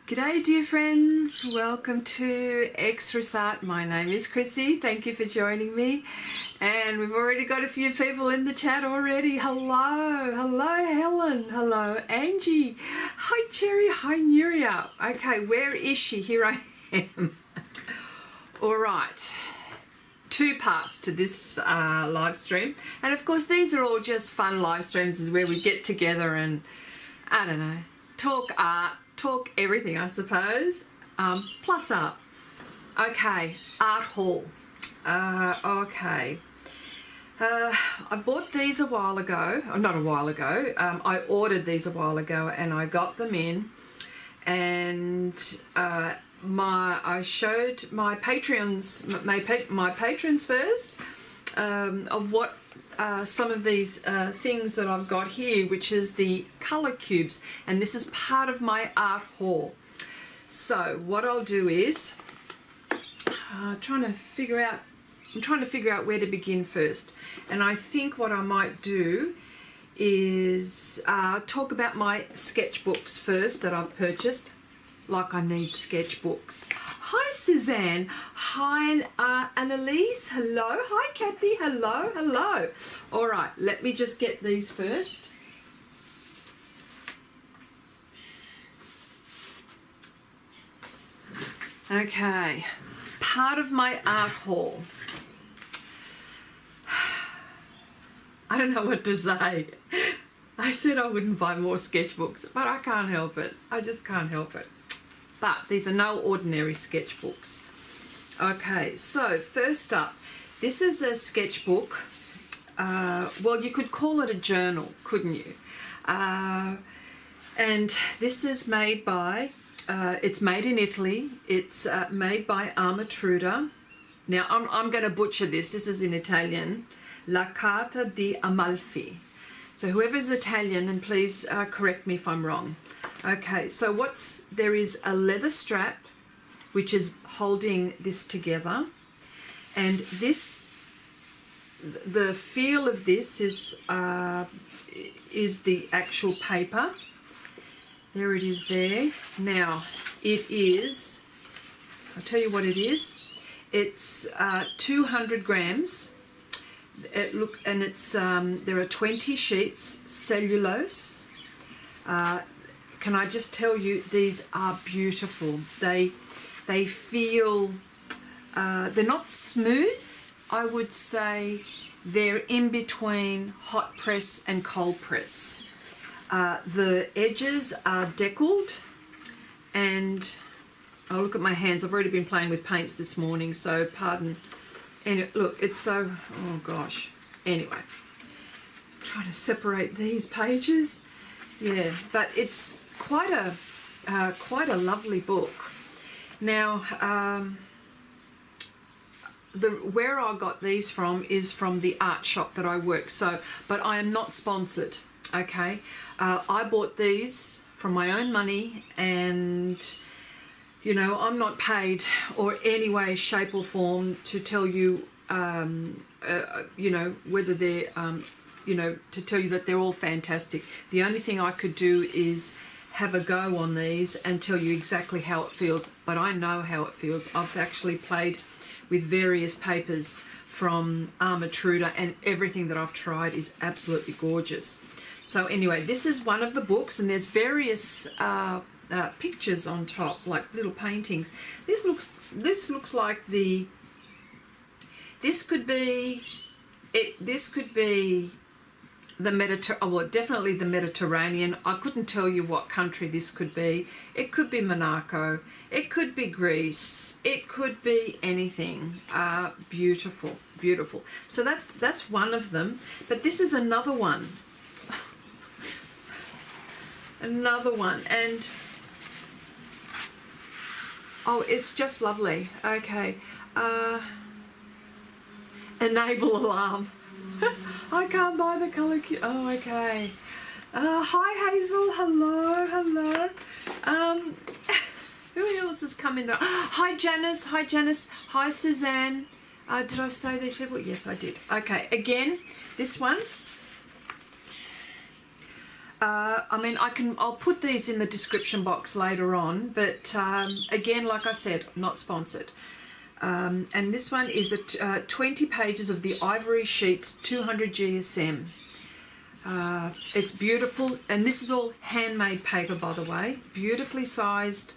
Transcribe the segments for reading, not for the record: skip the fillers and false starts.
G'day dear friends, welcome to Xrissart. My name is Chrissy, thank you for joining me. And we've already got a few people in the chat already. Hello Helen, hello Angie, hi Cherry, hi Nuria. Okay, where is she? Here I am. Alright, two parts to this live stream. And of course these are all just fun live streams, is where we get together and, I don't know, talk art, talk everything, I suppose, plus art. Okay, art haul. I bought these a while ago, or not a while ago, I ordered these a while ago and I got them in, and I showed my patrons, my patrons first, of what some of these things that I've got here, which is the colour cubes, and this is part of my art haul. So what I'll do is I'm trying to figure out where to begin first, and I think what I might do is talk about my sketchbooks first that I've purchased. Like I need sketchbooks. Hi Suzanne, hi Annalise, hello, hi Kathy, hello. All right, let me just get these first. Okay, part of my art haul. I don't know what to say. I said I wouldn't buy more sketchbooks, but I can't help it. I just can't help it. But these are no ordinary sketchbooks. Okay, so first up, this is a sketchbook. Well, you could call it a journal, couldn't you? And this is made by, it's made in Italy. It's made by Armatruda. Now, I'm going to butcher this. This is in Italian. La Carta di Amalfi. So whoever's Italian, and please correct me if I'm wrong. Okay, so there is a leather strap which is holding this together, and this, the feel of this is the actual paper. There it is there. Now it is, I'll tell you what it is. It's 200 grams. It's there are 20 sheets cellulose. Can I just tell you, these are beautiful. They feel, they're not smooth. I would say they're in between hot press and cold press. The edges are deckled, and oh, look at my hands. I've already been playing with paints this morning, so pardon. And look, it's so, oh gosh. Anyway, I'm trying to separate these pages. Yeah, but it's quite a lovely book. Now, where I got these from is from the art shop that I work. So, but I am not sponsored. Okay, I bought these from my own money, and you know, I'm not paid or any way, shape or form to tell you, you know, whether they're, you know, to tell you that they're all fantastic. The only thing I could do is have a go on these and tell you exactly how it feels, but I know how it feels. I've actually played with various papers from Armatruda, and everything that I've tried is absolutely gorgeous. So anyway, this is one of the books, and there's various pictures on top, like little paintings. This looks like this could be the Mediterranean, well, definitely the Mediterranean. I couldn't tell you what country this could be. It could be Monaco. It could be Greece. It could be anything. Beautiful, beautiful. So that's one of them. But this is another one. Another one. And oh, it's just lovely. Okay. Enable alarm. I can't buy the colour cube. Oh, okay. Hi Hazel. Hello. Who else has come in there? Hi Janice. Hi Suzanne. Did I say these people? Yes, I did. Okay. Again, this one. I mean, I'll put these in the description box later on, but again, like I said, not sponsored. And this one is the 20 pages of the Ivory Sheets 200 GSM. It's beautiful, and this is all handmade paper, by the way. Beautifully sized,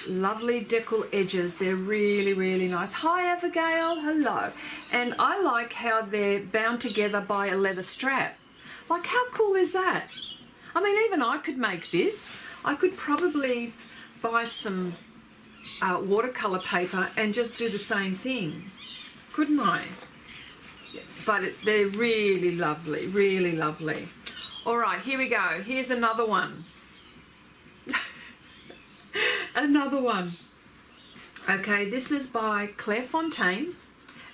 lovely decal edges. They're really, really nice. Hi, Abigail. Hello. And I like how they're bound together by a leather strap. Like, how cool is that? I mean, even I could make this. I could probably buy some watercolour paper and just do the same thing, couldn't I? But they're really lovely, really lovely. All right, here we go. Here's another one. Another one. Okay, this is by Clairefontaine,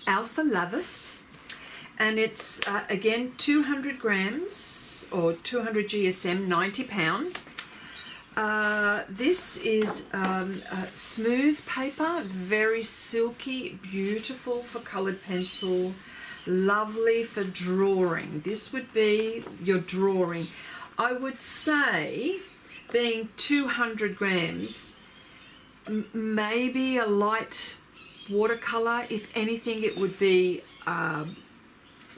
Alpha Lavis, and it's again 200 grams or 200 GSM, £90. This is smooth paper, very silky, beautiful for coloured pencil, lovely for drawing. This would be your drawing. I would say, being 200 grams, maybe a light watercolour. If anything, it would be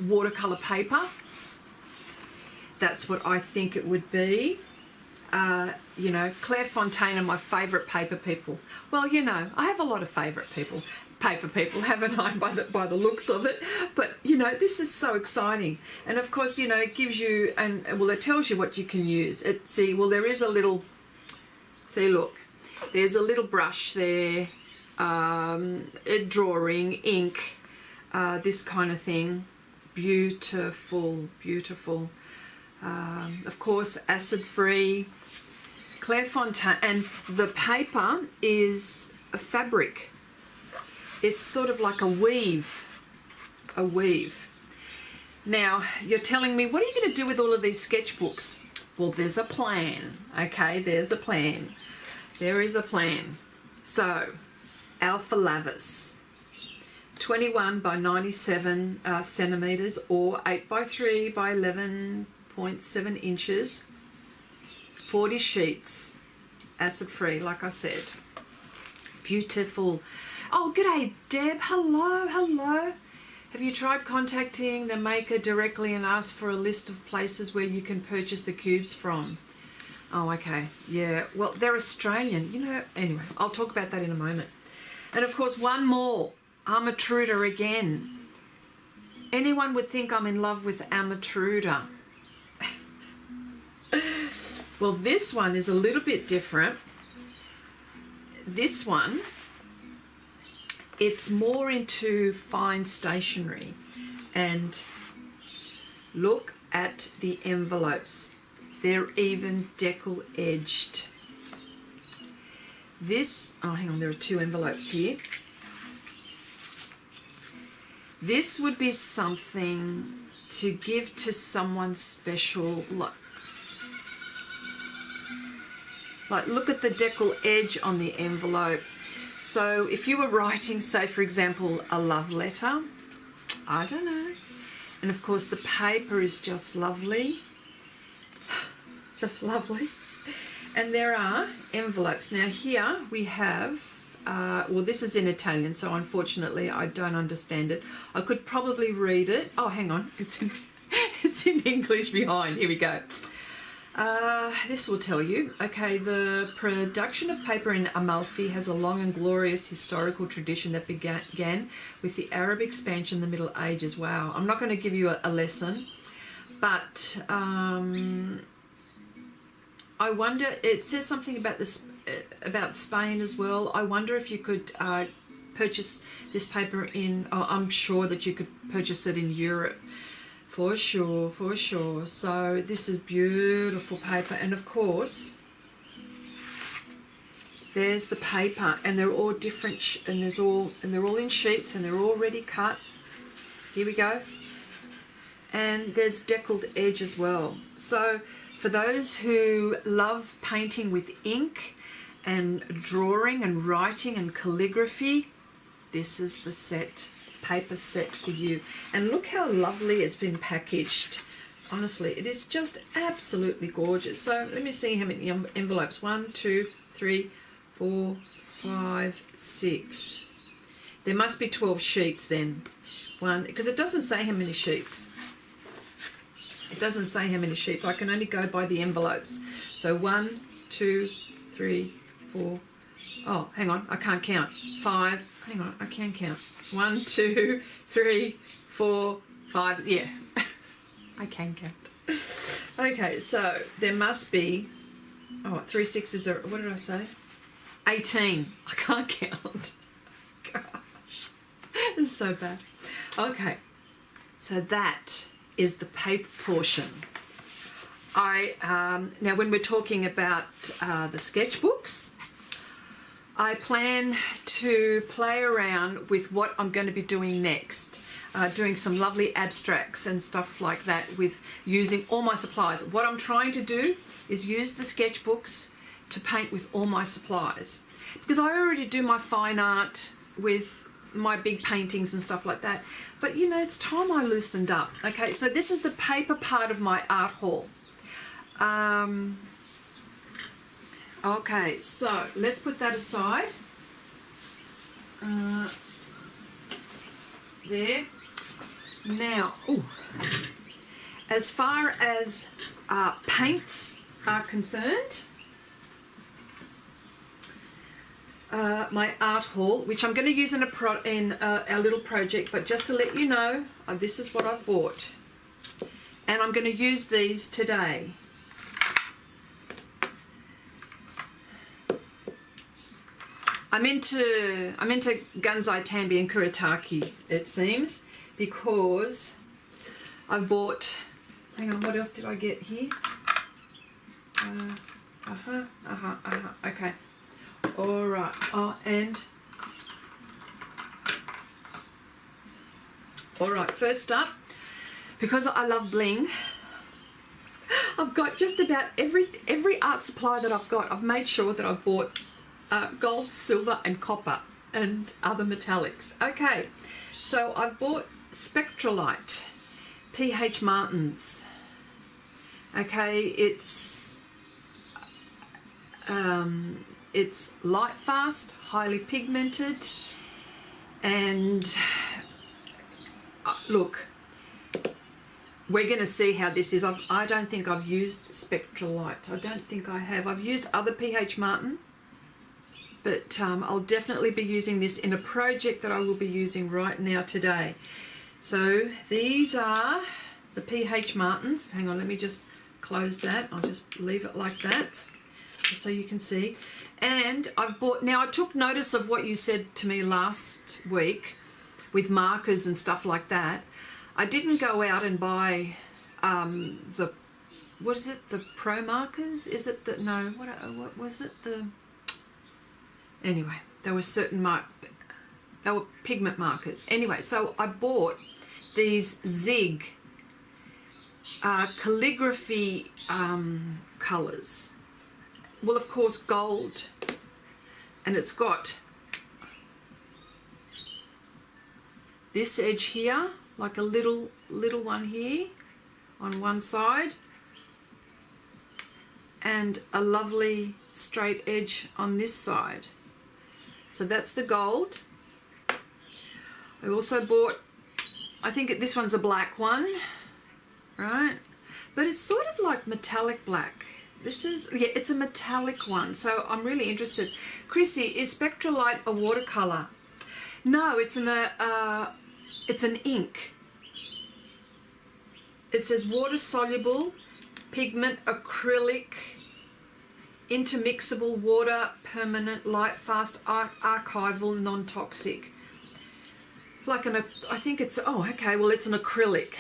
watercolour paper. That's what I think it would be. You know, Clairefontaine are my favourite paper people. Well, you know, I have a lot of favourite people, paper people, haven't I, by the looks of it. But, you know, this is so exciting. And, of course, you know, it gives you, and well, it tells you what you can use. See, well, there is a little, see, look, there's a little brush there, drawing, ink, this kind of thing. Beautiful, beautiful. Of course, acid-free, Clairefontaine, and the paper is a fabric. It's sort of like a weave, Now, you're telling me, what are you going to do with all of these sketchbooks? Well, there's a plan, okay? There's a plan. There is a plan. So, Alpha Lavis, 21 by 97 centimetres, or 8 by 3 by 11.7 inches, 40 sheets, acid-free, like I said. Beautiful. Oh, g'day, Deb. Hello, hello. Have you tried contacting the maker directly and asked for a list of places where you can purchase the cubes from? Oh, okay. Yeah, well, they're Australian. You know, anyway, I'll talk about that in a moment. And, of course, one more. Armatruda again. Anyone would think I'm in love with Armatruda. Well, this one is a little bit different. This one, it's more into fine stationery. And look at the envelopes. They're even decal edged. This, oh, hang on, there are two envelopes here. This would be something to give to someone special. Like, look at the decal edge on the envelope. So if you were writing, say, for example, a love letter, I don't know. And, of course, the paper is just lovely. Just lovely. And there are envelopes. Now, here we have, well, this is in Italian, so unfortunately I don't understand it. I could probably read it. Oh, hang on. It's in English behind. Here we go. This will tell you. Okay, the production of paper in Amalfi has a long and glorious historical tradition that began with the Arab expansion in the Middle Ages. Wow. I'm not going to give you a lesson, but I wonder, it says something about this, about Spain as well. I wonder if you could purchase this paper in, oh, I'm sure that you could purchase it in Europe. For sure, for sure. So this is beautiful paper, and of course there's the paper, and they're all different, and they're all in sheets, and they're already cut. Here we go. And there's deckled edge as well. So for those who love painting with ink and drawing and writing and calligraphy, this is the set. Paper set for you. And look how lovely it's been packaged. Honestly, it is just absolutely gorgeous. So let me see how many envelopes. 1, 2, 3, 4, 5, 6. There must be 12 sheets then. Because it doesn't say how many sheets. It doesn't say how many sheets. I can only go by the envelopes. So 1, 2, 3, 4. Oh, hang on, I can't count. 5. Hang on, I can count. 1, 2, 3, 4, 5. Yeah. I can count. Okay, so there must be, 3 6s are, what did I say? 18. I can't count. Gosh, this is so bad. Okay, so that is the paper portion. Now when we're talking about the sketchbooks, I plan to play around with what I'm going to be doing next. Doing some lovely abstracts and stuff like that with using all my supplies. What I'm trying to do is use the sketchbooks to paint with all my supplies, because I already do my fine art with my big paintings and stuff like that, but you know, it's time I loosened up. Okay, so this is the paper part of my art haul. Okay, so let's put that aside. There. Now, as far as paints are concerned, my art haul, which I'm going to use in our little project, but just to let you know, this is what I've bought, and I'm going to use these today. I'm into Gansai Tambi and Kuretake, it seems, because I bought, hang on, what else did I get here? Okay. All right. All right, first up, because I love bling, I've got just about every art supply that I've got. I've made sure that I've bought gold, silver and copper and other metallics. Okay, so I've bought Spectralite, PH Martin's. Okay, it's light fast, highly pigmented, and look, we're going to see how this is. I don't think I've used Spectralite. I don't think I have. I've used other PH Martin, but I'll definitely be using this in a project that I will be using right now today. So these are the PH Martins. Hang on, let me just close that. I'll just leave it like that just so you can see. And I've bought, now I took notice of what you said to me last week with markers and stuff like that. I didn't go out and buy the, what is it, the Pro markers? Is it the, no, what was it, the, anyway, there were certain they were pigment markers. Anyway, so I bought these Zig calligraphy colours. Well, of course, gold, and it's got this edge here, like a little one here on one side, and a lovely straight edge on this side. So that's the gold. I also bought, I think this one's a black one, right? But it's sort of like metallic black. This is, yeah, it's a metallic one, so I'm really interested. Chrissy, is Spectralite a watercolour? No, it's an ink. It says water-soluble, pigment, acrylic, intermixable, water, permanent, light-fast, archival, non-toxic. Like I think it's, oh, okay, well, it's an acrylic.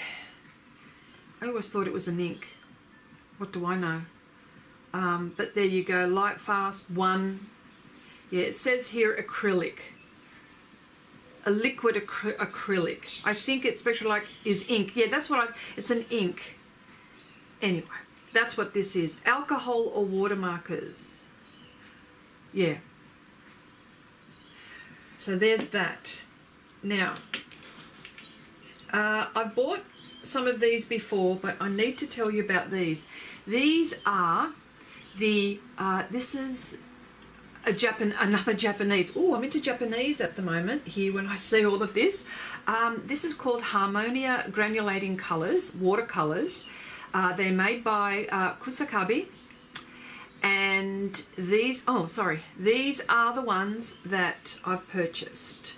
I always thought it was an ink. What do I know? But there you go, light fast, one. Yeah, it says here acrylic. A liquid acrylic. I think it's Spectralite is ink. Yeah, that's what it's an ink. Anyway, that's what this is. Alcohol or watermarkers. Yeah. So there's that. Now, I've bought some of these before, but I need to tell you about these. These are the, this is another Japanese. Oh, I'm into Japanese at the moment here when I see all of this. This is called Harmonia Granulating Colours, Watercolours. They're made by Kusakabe. And these, oh sorry, these are the ones that I've purchased.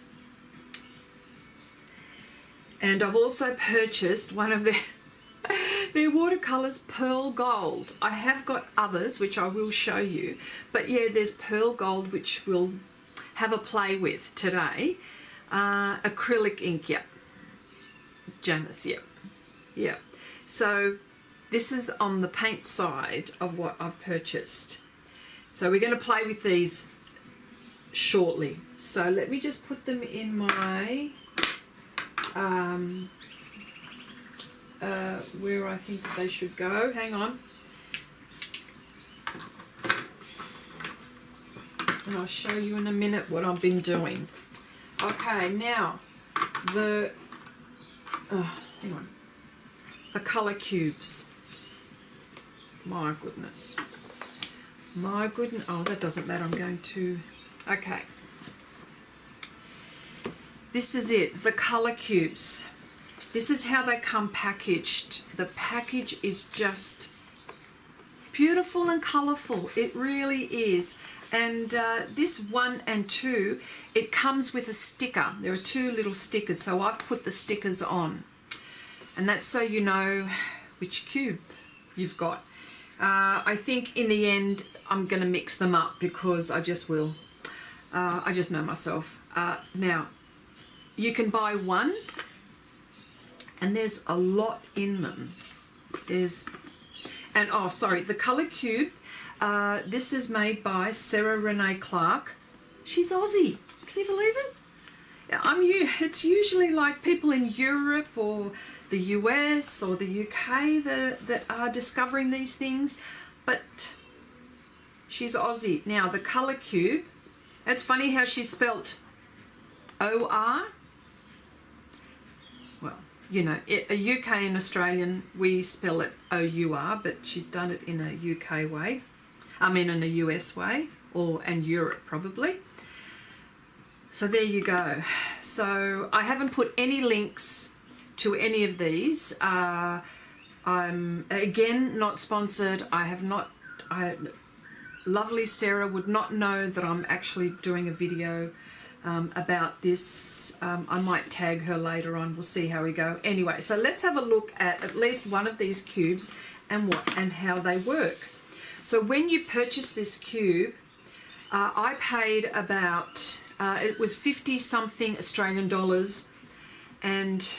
And I've also purchased one of their watercolours, Pearl Gold. I have got others which I will show you, but yeah, there's Pearl Gold which we'll have a play with today. Acrylic ink, yep. Janus, yep. Yep. So this is on the paint side of what I've purchased. So we're going to play with these shortly. So let me just put them in my, where I think that they should go. Hang on. And I'll show you in a minute what I've been doing. Okay, now hang on. The colour cubes. My goodness. My goodness. Oh, that doesn't matter. I'm going to... Okay. This is it. The colour cubes. This is how they come packaged. The package is just beautiful and colourful. It really is. And this 1 and 2, it comes with a sticker. There are 2 little stickers. So I've put the stickers on. And that's so you know which cube you've got. I think in the end I'm going to mix them up because I just will. I just know myself. Now, you can buy one and there's a lot in them. Oh sorry, the colour cube, this is made by Sarah Renee Clark. She's Aussie. Can you believe it? It's usually like people in Europe or the US or the UK that are discovering these things, but she's Aussie. Now the colour cube, it's funny how she's spelt O-R. Well, you know, a UK and Australian, we spell it O-U-R, but she's done it in a UK way. I mean in a US way, and Europe probably. So there you go. So I haven't put any links to any of these. I'm again not sponsored. Lovely Sarah would not know that I'm actually doing a video about this. I might tag her later on. We'll see how we go. Anyway, so let's have a look at least one of these cubes and how they work. So when you purchase this cube, I paid about it was 50 something Australian dollars, and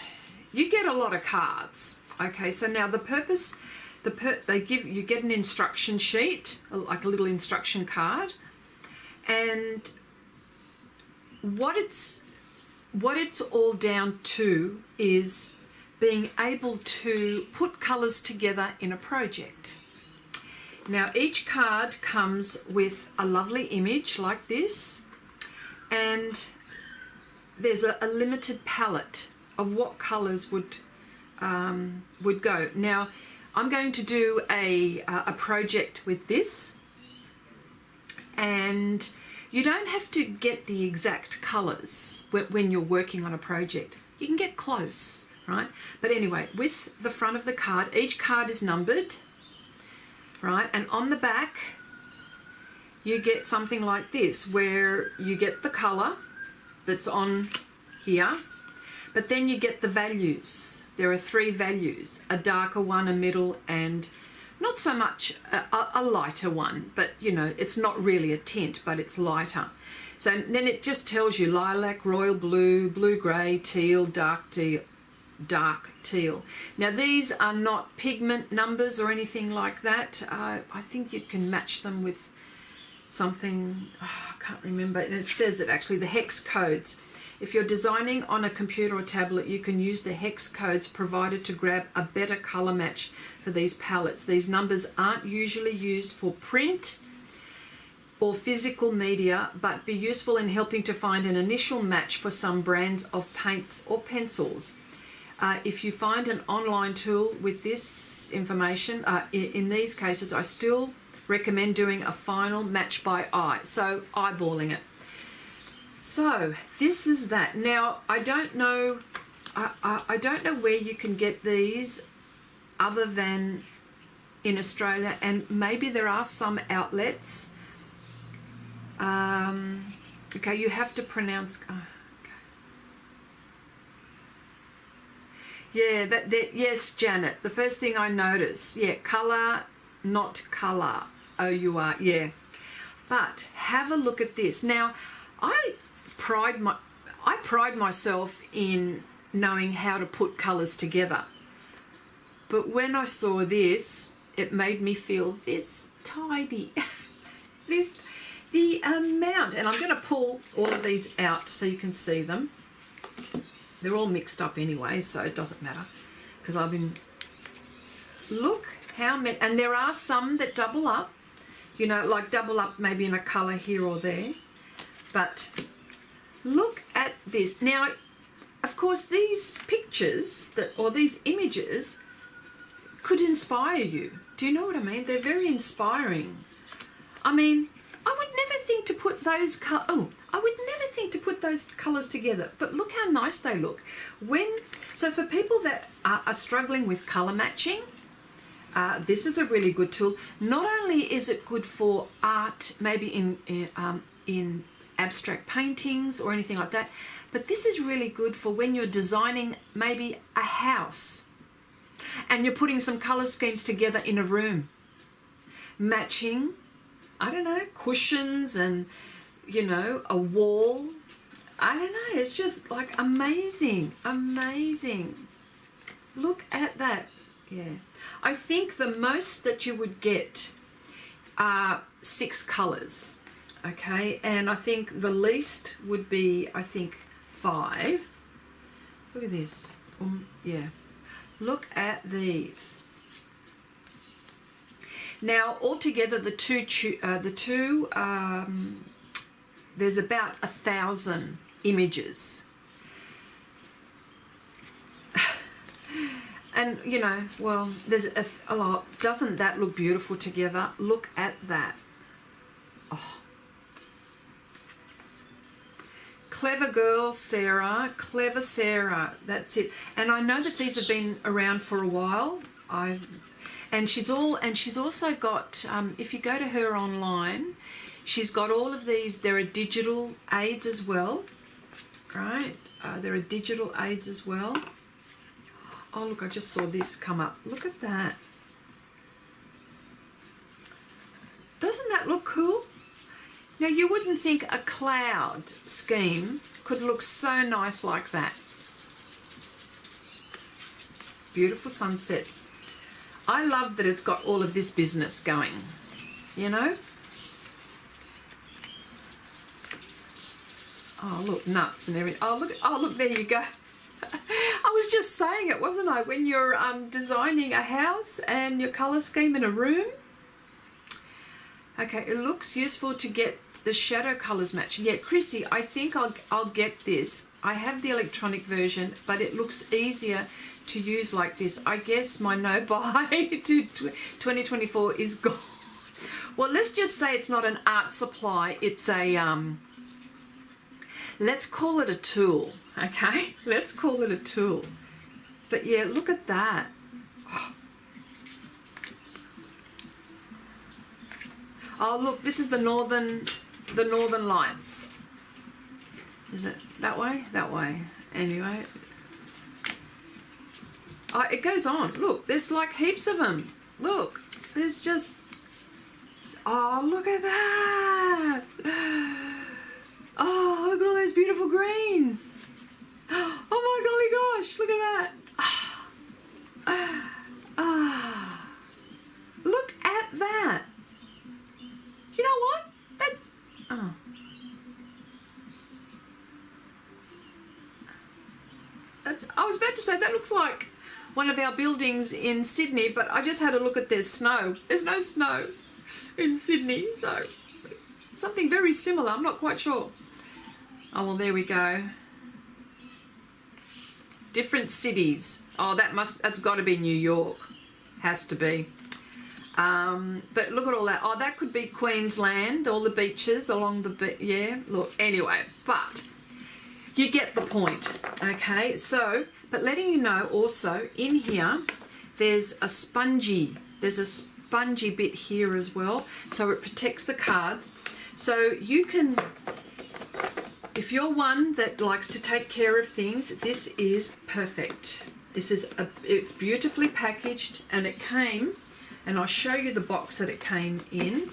you get a lot of cards. Okay, so now the purpose, you get an instruction sheet, like a little instruction card, and what it's all down to is being able to put colours together in a project. Now each card comes with a lovely image like this, and there's a limited palette of what colours would go. Now I'm going to do a project with this, and you don't have to get the exact colours when you're working on a project. You can get close, right? But anyway, with the front of the card, each card is numbered, right? And on the back you get something like this, where you get the colour that's on here, but then you get the values. There are 3 values, a darker one, a middle, and not so much a lighter one, but you know, it's not really a tint, but it's lighter. So then it just tells you lilac, royal blue, blue grey, teal, dark teal. Now these are not pigment numbers or anything like that. I think you can match them with something, I can't remember, and it says it actually, the hex codes. If you're designing on a computer or tablet, you can use the hex codes provided to grab a better colour match for these palettes. These numbers aren't usually used for print or physical media, but be useful in helping to find an initial match for some brands of paints or pencils. If you find an online tool with this information, in these cases, I still recommend doing a final match by eye, so eyeballing it. So this is that. Now I don't know where you can get these other than in Australia, and maybe there are some outlets. Okay, you have to pronounce. Yeah, yes, Janet. The first thing I noticed, yeah, colour, not colour, O-U-R, yeah. But have a look at this. Now, I pride myself in knowing how to put colours together. But when I saw this, it made me feel this tiny, the amount, and I'm going to pull all of these out so you can see them. They're all mixed up anyway, so it doesn't matter, because I've been, look how many, and there are some that double up, you know, like double up maybe in a colour here or there, but look at this. Now, of course, these pictures or these images could inspire you. Do you know what I mean? They're very inspiring. I mean, I would never think to put those colours together, but look how nice they look. So for people that are struggling with colour matching, this is a really good tool. Not only is it good for art, maybe in abstract paintings or anything like that, but this is really good for when you're designing maybe a house and you're putting some colour schemes together in a room, matching, I don't know, cushions and, you know, a wall. I don't know, it's just like amazing, amazing. Look at that. Yeah. I think the most that you would get are 6 colours, okay? And I think the least would be, I think, 5. Look at this. Yeah. Look at these. Now, altogether, there's about 1,000 images. And, you know, well, there's a lot. Doesn't that look beautiful together? Look at that. Oh. Clever girl, Sarah. Clever Sarah. That's it. And I know that these have been around for a while. And she's also got, if you go to her online, she's got all of these. There are digital aids as well, right? There are digital aids as well. Oh, look, I just saw this come up. Look at that. Doesn't that look cool? Now, you wouldn't think a cloud scheme could look so nice like that. Beautiful sunsets. I love that it's got all of this business going, you know? Oh, look, nuts and everything. Oh, look, there you go. I was just saying it, wasn't I? When you're designing a house and your colour scheme in a room. Okay, it looks useful to get the shadow colours matching. Yeah, Chrissy, I think I'll get this. I have the electronic version, but it looks easier to use like this. I guess my no-buy to 2024 is gone. Well, let's just say it's not an art supply. It's a, let's call it a tool, okay? Let's call it a tool. But yeah, look at that. Oh, look, this is the northern lights. Is it that way? That way. Anyway. Oh, it goes on. Look, there's like heaps of them. Look, there's just... Oh, look at that. Oh, look at all those beautiful greens. Oh my golly gosh, look at that. Look at that. You know what? That's... Oh. I was about to say, that looks like one of our buildings in Sydney, but I just had a look at there's snow. There's no snow in Sydney, so something very similar. I'm not quite sure. Oh, well, there we go. different cities. Oh, that's got to be New York. Has to be. But look at all that. Oh, that could be Queensland, all the beaches along the yeah, look, anyway, but you get the point, okay? So, but letting you know also, in here, there's a spongy bit here as well, so it protects the cards. So you can, if you're one that likes to take care of things, this is perfect. It's beautifully packaged, and it came, and I'll show you the box that it came in.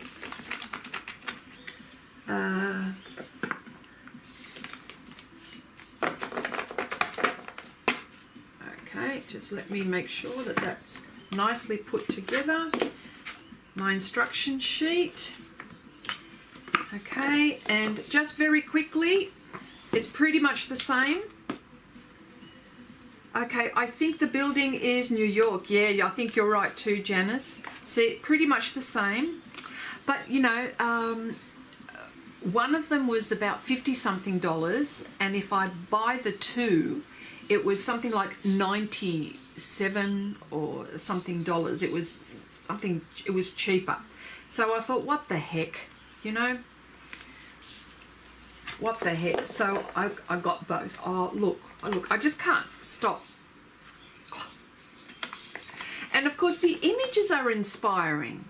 Okay, just let me make sure that that's nicely put together. My instruction sheet. Okay, and just very quickly, it's pretty much the same. Okay, I think the building is New York. Yeah, I think you're right too, Janice. See, pretty much the same. But, you know, one of them was about $50-something, and if I buy the two, it was something like $97 or something dollars. It was cheaper. So I thought, what the heck, you know? What the heck? So I got both. Oh, look, I just can't stop. Oh. And of course the images are inspiring.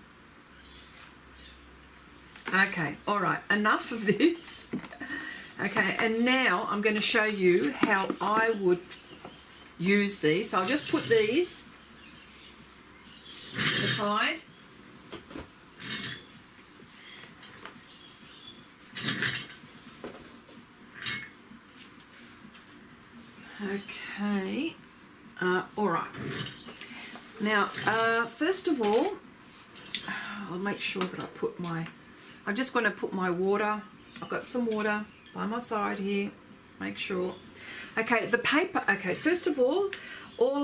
Okay, all right, enough of this. Okay, and now I'm going to show you how I would use these. So I'll just put these aside. Okay, all right. Now, first of all, I'll make sure that I'm just going to put my water. I've got some water by my side here. Make sure. Okay, the paper. Okay, first of all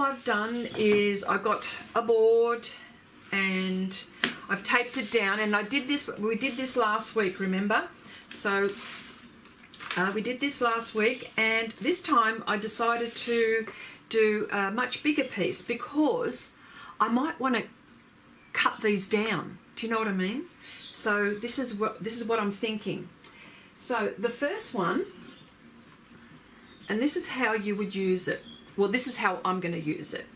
I've done is I got a board and I've taped it down, and we did this last week, remember? So we did this last week, and this time I decided to do a much bigger piece because I might want to cut these down. Do you know what I mean? So this is what I'm thinking. So the first one, and this is how you would use it. Well, this is how I'm going to use it.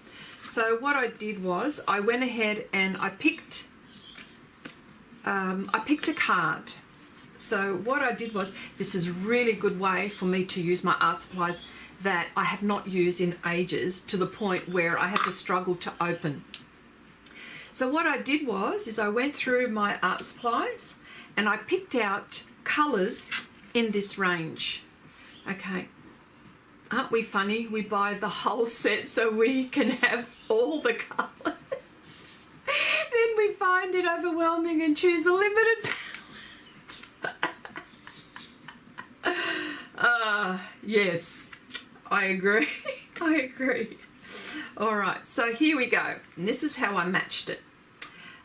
So what I did was I went ahead and I picked a card. So what I did was, this is a really good way for me to use my art supplies that I have not used in ages, to the point where I had to struggle to open. So what I did was I went through my art supplies and I picked out colours in this range. Okay, aren't we funny? We buy the whole set so we can have all the colours. Then we find it overwhelming and choose a limited palette. Yes, I agree. I agree. All right, so here we go. And this is how I matched it.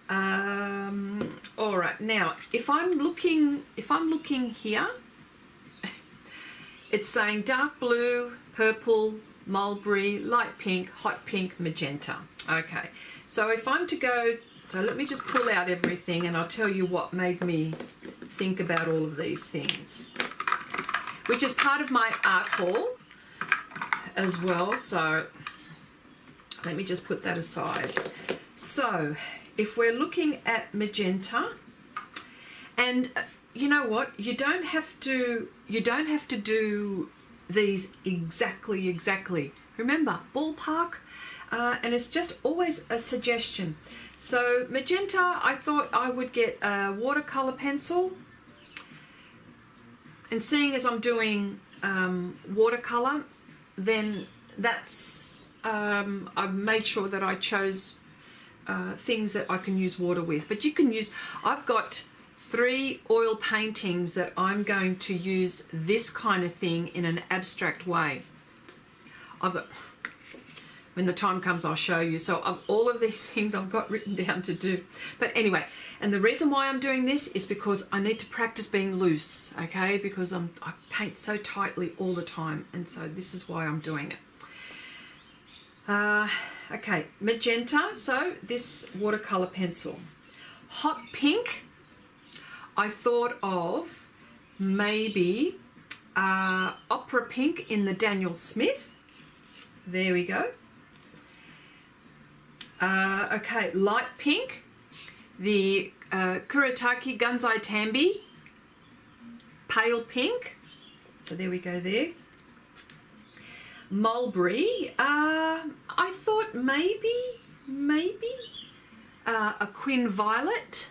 All right, now if I'm looking here, it's saying dark blue, purple, mulberry, light pink, hot pink, magenta. Okay, so if I'm to go, so let me just pull out everything and I'll tell you what made me think about all of these things, which is part of my art haul as well. So let me just put that aside. So if we're looking at magenta, and you know what, you don't have to do these exactly. Remember, ballpark, and it's just always a suggestion. So magenta, I thought I would get a watercolor pencil, and seeing as I'm doing watercolor, then that's I've made sure that I chose things that I can use water with. But you can use, I've got 3 oil paintings that I'm going to use this kind of thing in an abstract way. I've got, when the time comes I'll show you. So all of these things I've got written down to do. But anyway, and the reason why I'm doing this is because I need to practice being loose, okay? Because I paint so tightly all the time, and so this is why I'm doing it. Okay, magenta, so this watercolour pencil. Hot pink, I thought of maybe opera pink in the Daniel Smith. There we go. Okay, light pink, the Kuretake Gansai Tambi. Pale pink, so there we go there. Mulberry, I thought maybe a Quin Violet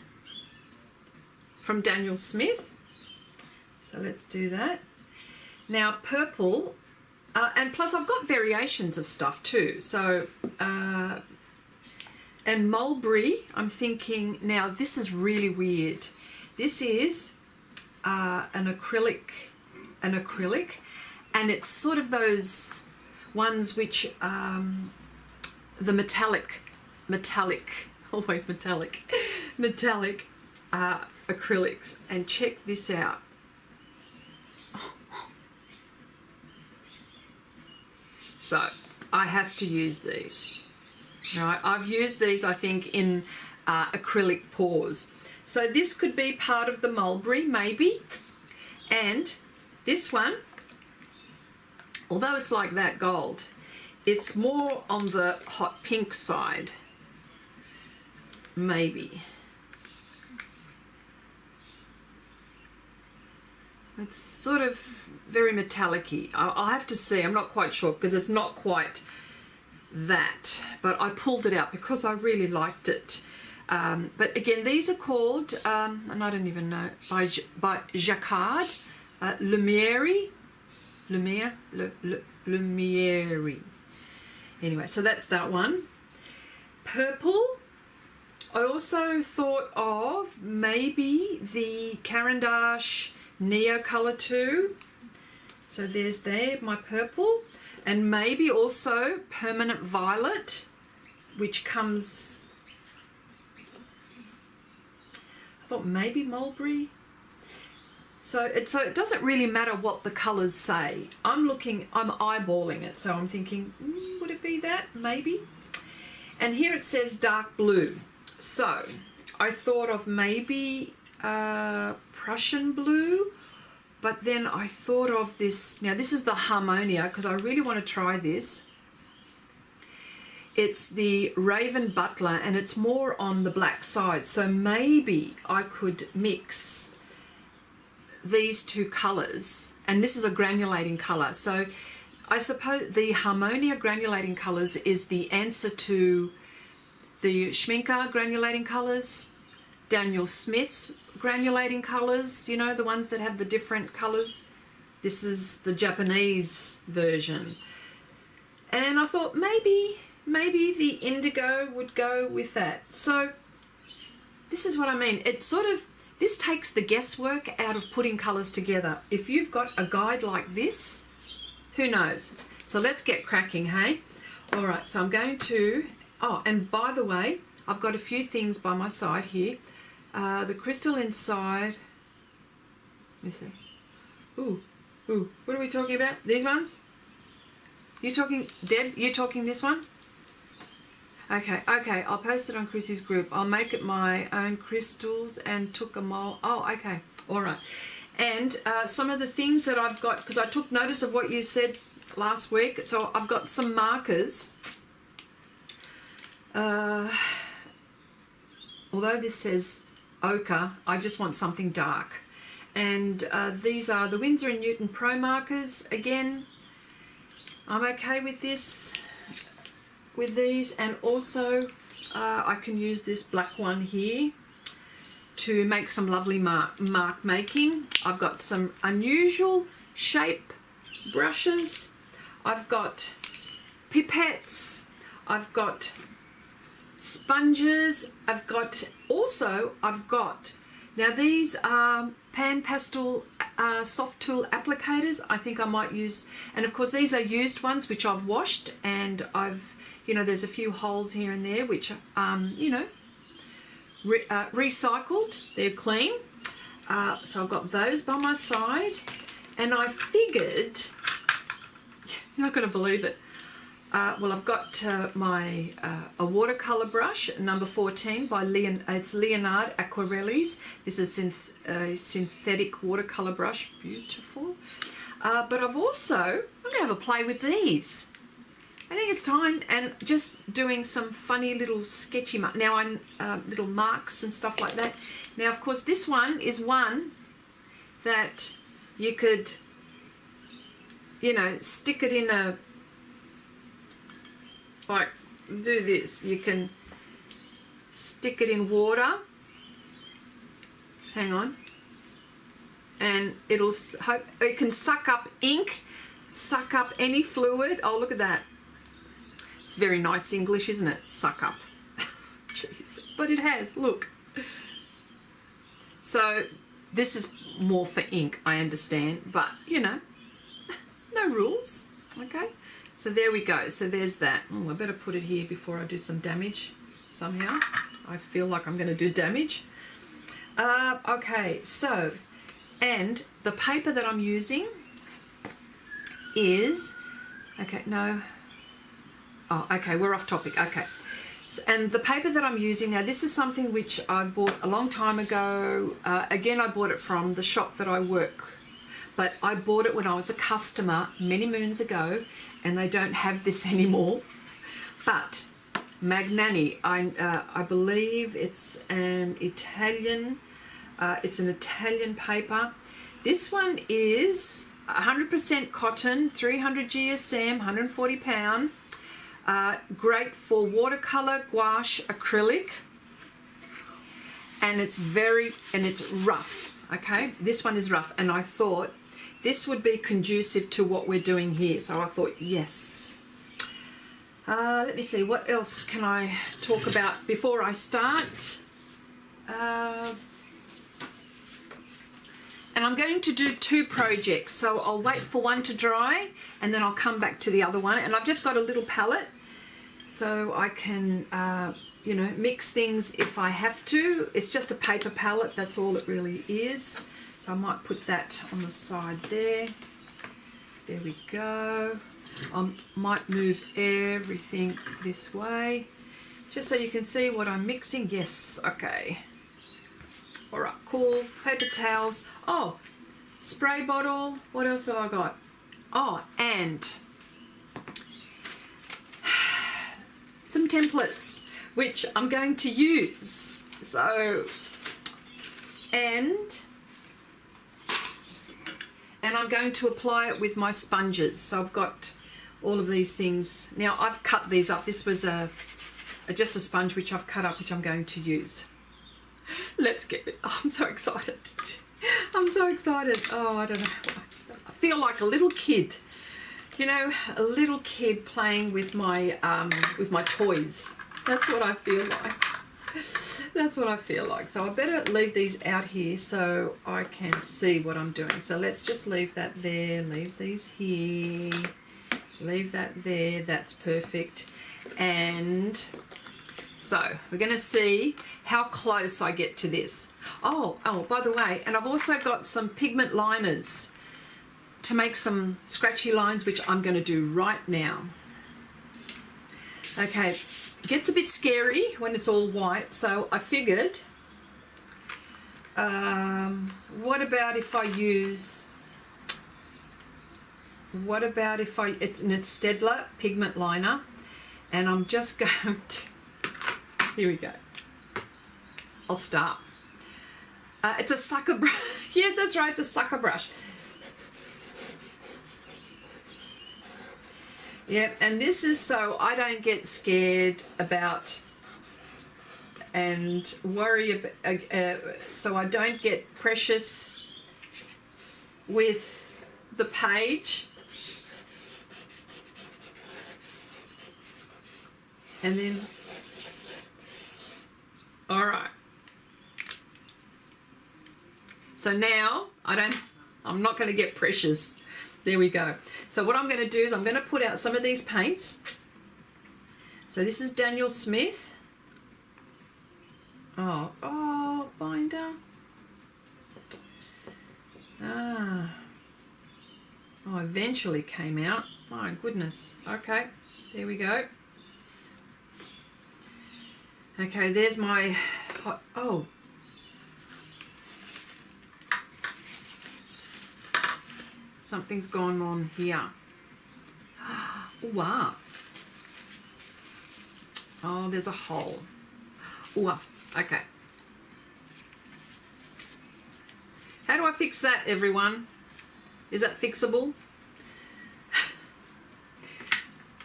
from Daniel Smith. So let's do that. Now purple, and plus I've got variations of stuff too. So, and mulberry, I'm thinking, now this is really weird. This is an acrylic, and it's sort of those ones which, the metallic, always metallic acrylics. And check this out. So I have to use these. Right, I've used these, I think, in acrylic pours. So this could be part of the mulberry, maybe. And this one, although it's like that gold, it's more on the hot pink side, maybe. It's sort of very metallic-y. I'll have to see, I'm not quite sure, because it's not quite that, but I pulled it out because I really liked it. But again, these are called, and I don't even know, by Jacquard, Lumiere. Anyway, so that's that one. Purple, I also thought of maybe the Caran d'Ache Neocolor II. So there's there, my purple. And maybe also permanent violet, which comes, I thought maybe mulberry. So it doesn't really matter what the colours say. I'm eyeballing it, so I'm thinking, would it be that? Maybe. And here it says dark blue. So I thought of maybe Prussian blue. But then I thought of this, now this is the Harmonia, because I really want to try this. It's the Raven Butler, and it's more on the black side. So maybe I could mix these two colours, and this is a granulating colour. So I suppose the Harmonia granulating colours is the answer to the Schminker granulating colours, Daniel Smith's granulating colours, you know, the ones that have the different colours. This is the Japanese version. And I thought maybe the indigo would go with that. So this is what I mean. It sort of, this takes the guesswork out of putting colours together. If you've got a guide like this, who knows? So let's get cracking, hey? All right, so I'm going to, oh, and by the way, I've got a few things by my side here. The crystal inside, let me see. Ooh, what are we talking about? These ones? You talking, Deb, you talking this one? Okay, I'll post it on Chrissy's group. I'll make it my own crystals and took a mold. Oh, okay, all right. And some of the things that I've got, because I took notice of what you said last week, so I've got some markers. Although this says ochre, I just want something dark. And these are the Winsor & Newton Pro markers. Again, I'm okay with this, with these, and also I can use this black one here to make some lovely mark making. I've got some unusual shape brushes. I've got pipettes. I've got sponges. I've got, now these are pan pastel soft tool applicators. I think I might use, and of course these are used ones which I've washed, and I've, you know, there's a few holes here and there which, you know, recycled. They're clean. So I've got those by my side, and I figured, you're not going to believe it, well, I've got my a watercolour brush, number 14 by it's Leonard Aquarellis. This is synthetic watercolour brush, beautiful. But I'm going to have a play with these. I think it's time, and just doing some funny little sketchy little marks and stuff like that. Now, of course, this one is one that you could, stick it in a, like, do this. You can stick it in water. Hang on. And it can suck up ink, suck up any fluid. Oh, look at that. It's very nice English, isn't it? Suck up. Jeez. But it has, look. So this is more for ink, I understand, but no rules. Okay. So there we go. So there's that. Oh, I better put it here before I do some damage somehow. I feel like I'm going to do damage. Okay, so, and the paper that I'm using is, we're off topic. Okay. So, and the paper that I'm using now, this is something which I bought a long time ago. Again, I bought it from the shop that I work, but I bought it when I was a customer many moons ago, and they don't have this anymore. But Magnani, I believe it's an Italian paper. This one is 100% cotton, 300 GSM, 140 pound. Great for watercolor, gouache, acrylic, and it's rough. Okay, this one is rough, and I thought this would be conducive to what we're doing here. So I thought, yes. Let me see, what else can I talk about before I start? And I'm going to do 2 projects, so I'll wait for one to dry and then I'll come back to the other one. And I've just got a little palette, so I can, mix things if I have to. It's just a paper palette, that's all it really is. So I might put that on the side there. There we go. I might move everything this way, just so you can see what I'm mixing. Yes, okay. All right, cool. Paper towels. Oh, spray bottle. What else have I got? Oh, and some templates, which I'm going to use. So, and I'm going to apply it with my sponges. So I've got all of these things. Now I've cut these up. This was just a sponge which I've cut up, which I'm going to use. Let's get it. Oh, I'm so excited. I'm so excited. Oh, I don't know. I feel like a little kid. A little kid playing with my toys. That's what I feel like. That's what I feel like. So I better leave these out here so I can see what I'm doing. So let's just leave that there. Leave these here. Leave that there. That's perfect. And so we're going to see how close I get to this. Oh, by the way, and I've also got some pigment liners to make some scratchy lines, which I'm going to do right now. Okay, it gets a bit scary when it's all white, so I figured, what about if I use, it's an Stedler pigment liner, and I'm just going to, here we go. I'll start. It's a sucker brush. Yes, that's right, it's a sucker brush. Yep, and this is so I don't get scared about and worry about, so I don't get precious with the page. And then, all right. So now I'm not going to get precious. There we go. So what I'm going to do is I'm going to put out some of these paints. So this is Daniel Smith. Oh, binder. Oh, eventually came out. My goodness. Okay. There we go. Okay, there's my hot, oh. Something's gone on here. Wow. Oh, there's a hole. Ooh, okay. How do I fix that, everyone? Is that fixable?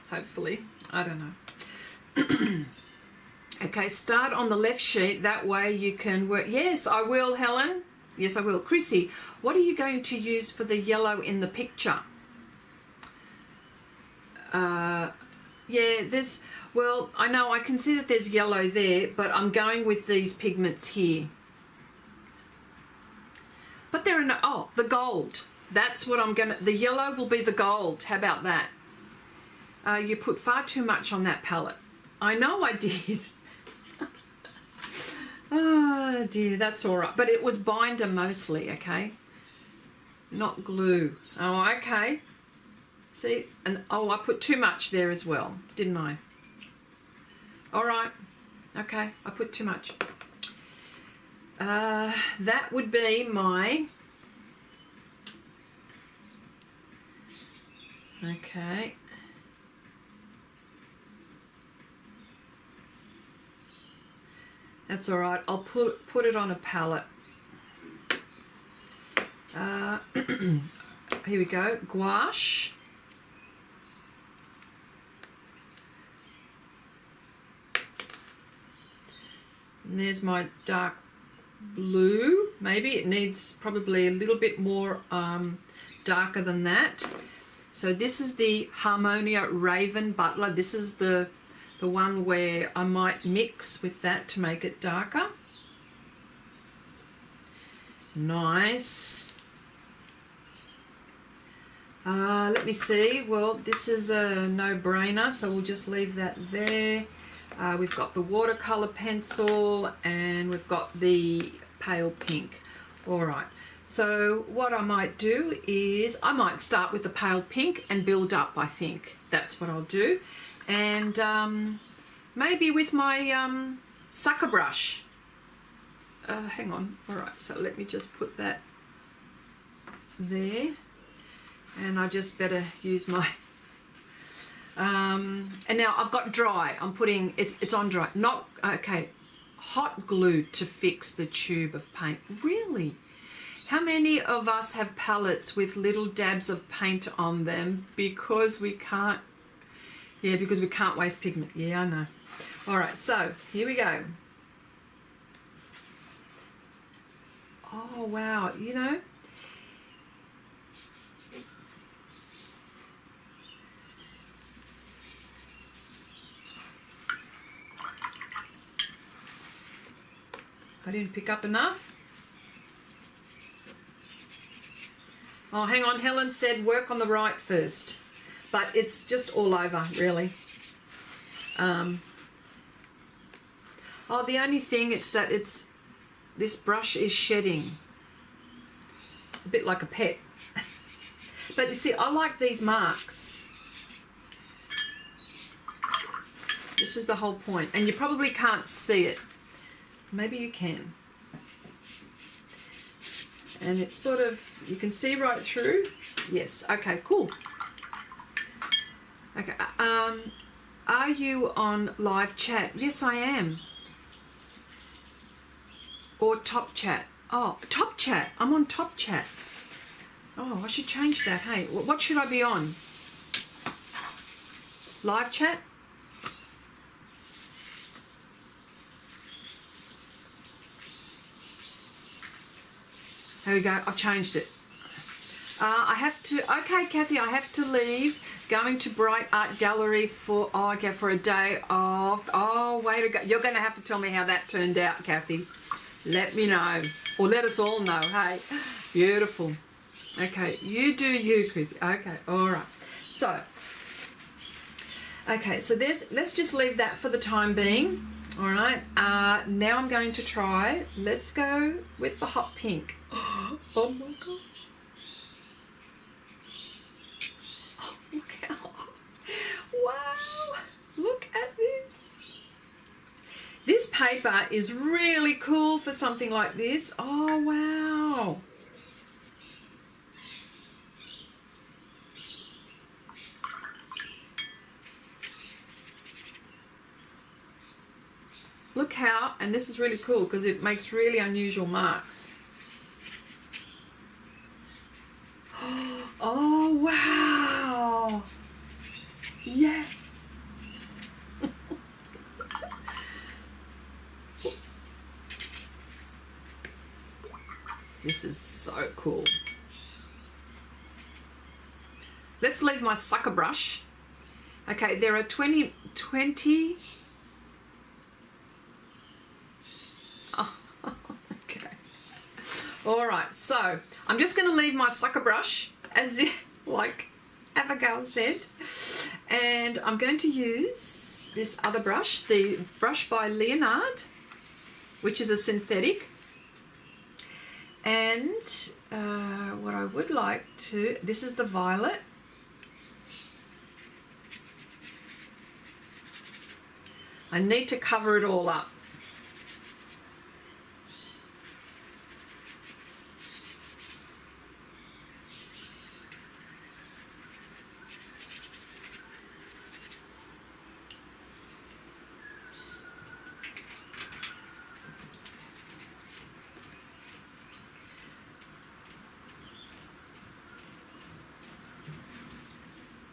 Hopefully. I don't know. Okay, start on the left sheet. That way you can work. Yes, I will, Helen. Yes, I will. Chrissy, what are you going to use for the yellow in the picture? Yeah, there's, well, I know I can see that there's yellow there, but I'm going with these pigments here. But they're in, oh, the gold. That's what I'm going to, the yellow will be the gold. How about that? You put far too much on that palette. I know I did. Oh dear, that's all right. But it was binder mostly, okay? Not glue. Oh, okay. See, and oh, I put too much there as well, didn't I? All right. Okay, I put too much. That would be my... Okay. That's all right. I'll put it on a palette. Here we go. Gouache. And there's my dark blue. Maybe it needs probably a little bit more darker than that. So this is the Harmonia Raven Butler. This is the one where I might mix with that to make it darker. Nice. Let me see. Well, this is a no-brainer, so we'll just leave that there. We've got the watercolor pencil and we've got the pale pink. All right. So what I might do is I might start with the pale pink and build up, I think. That's what I'll do. And maybe with my sucker brush. Hang on. All right, so let me just put that there. And I just better use my... and now I've got dry. I'm putting... It's on dry. Not... Okay. Hot glue to fix the tube of paint. Really? How many of us have palettes with little dabs of paint on them because we can't... Yeah, because we can't waste pigment. Yeah, I know. All right, so here we go. Oh, wow. You know, I didn't pick up enough. Oh, hang on. Helen said work on the right first. But it's just all over, really. Oh, the only thing is that this brush is shedding. A bit like a pet. But you see, I like these marks. This is the whole point. And you probably can't see it. Maybe you can. And it's sort of, you can see right through. Yes, okay, cool. Okay, are you on live chat? Yes, I am. Or top chat. Oh, top chat. I'm on top chat. Oh, I should change that. Hey, what should I be on? Live chat? There we go. I've changed it. I have to... Okay, Kathy, I have to leave. Going to Bright Art Gallery for... Oh, okay, for a day of... Oh, way to go. You're going to have to tell me how that turned out, Kathy. Let me know. Or let us all know. Hey, beautiful. Okay, you do you, Chrissy. Okay, all right. So, okay, so let's just leave that for the time being. All right. Now I'm going to try. Let's go with the hot pink. Oh my gosh. Oh, look how... Wow. paper is really cool for something like this. Oh, wow. Look how, and this is really cool because it makes really unusual marks. Oh, wow. Yes. This is so cool. Let's leave my sucker brush. Okay, there are 20. Oh, okay. All right, so I'm just going to leave my sucker brush as if, like Abigail said, and I'm going to use this other brush, the brush by Leonard, which is a synthetic. And what I would like to, this is the violet. I need to cover it all up.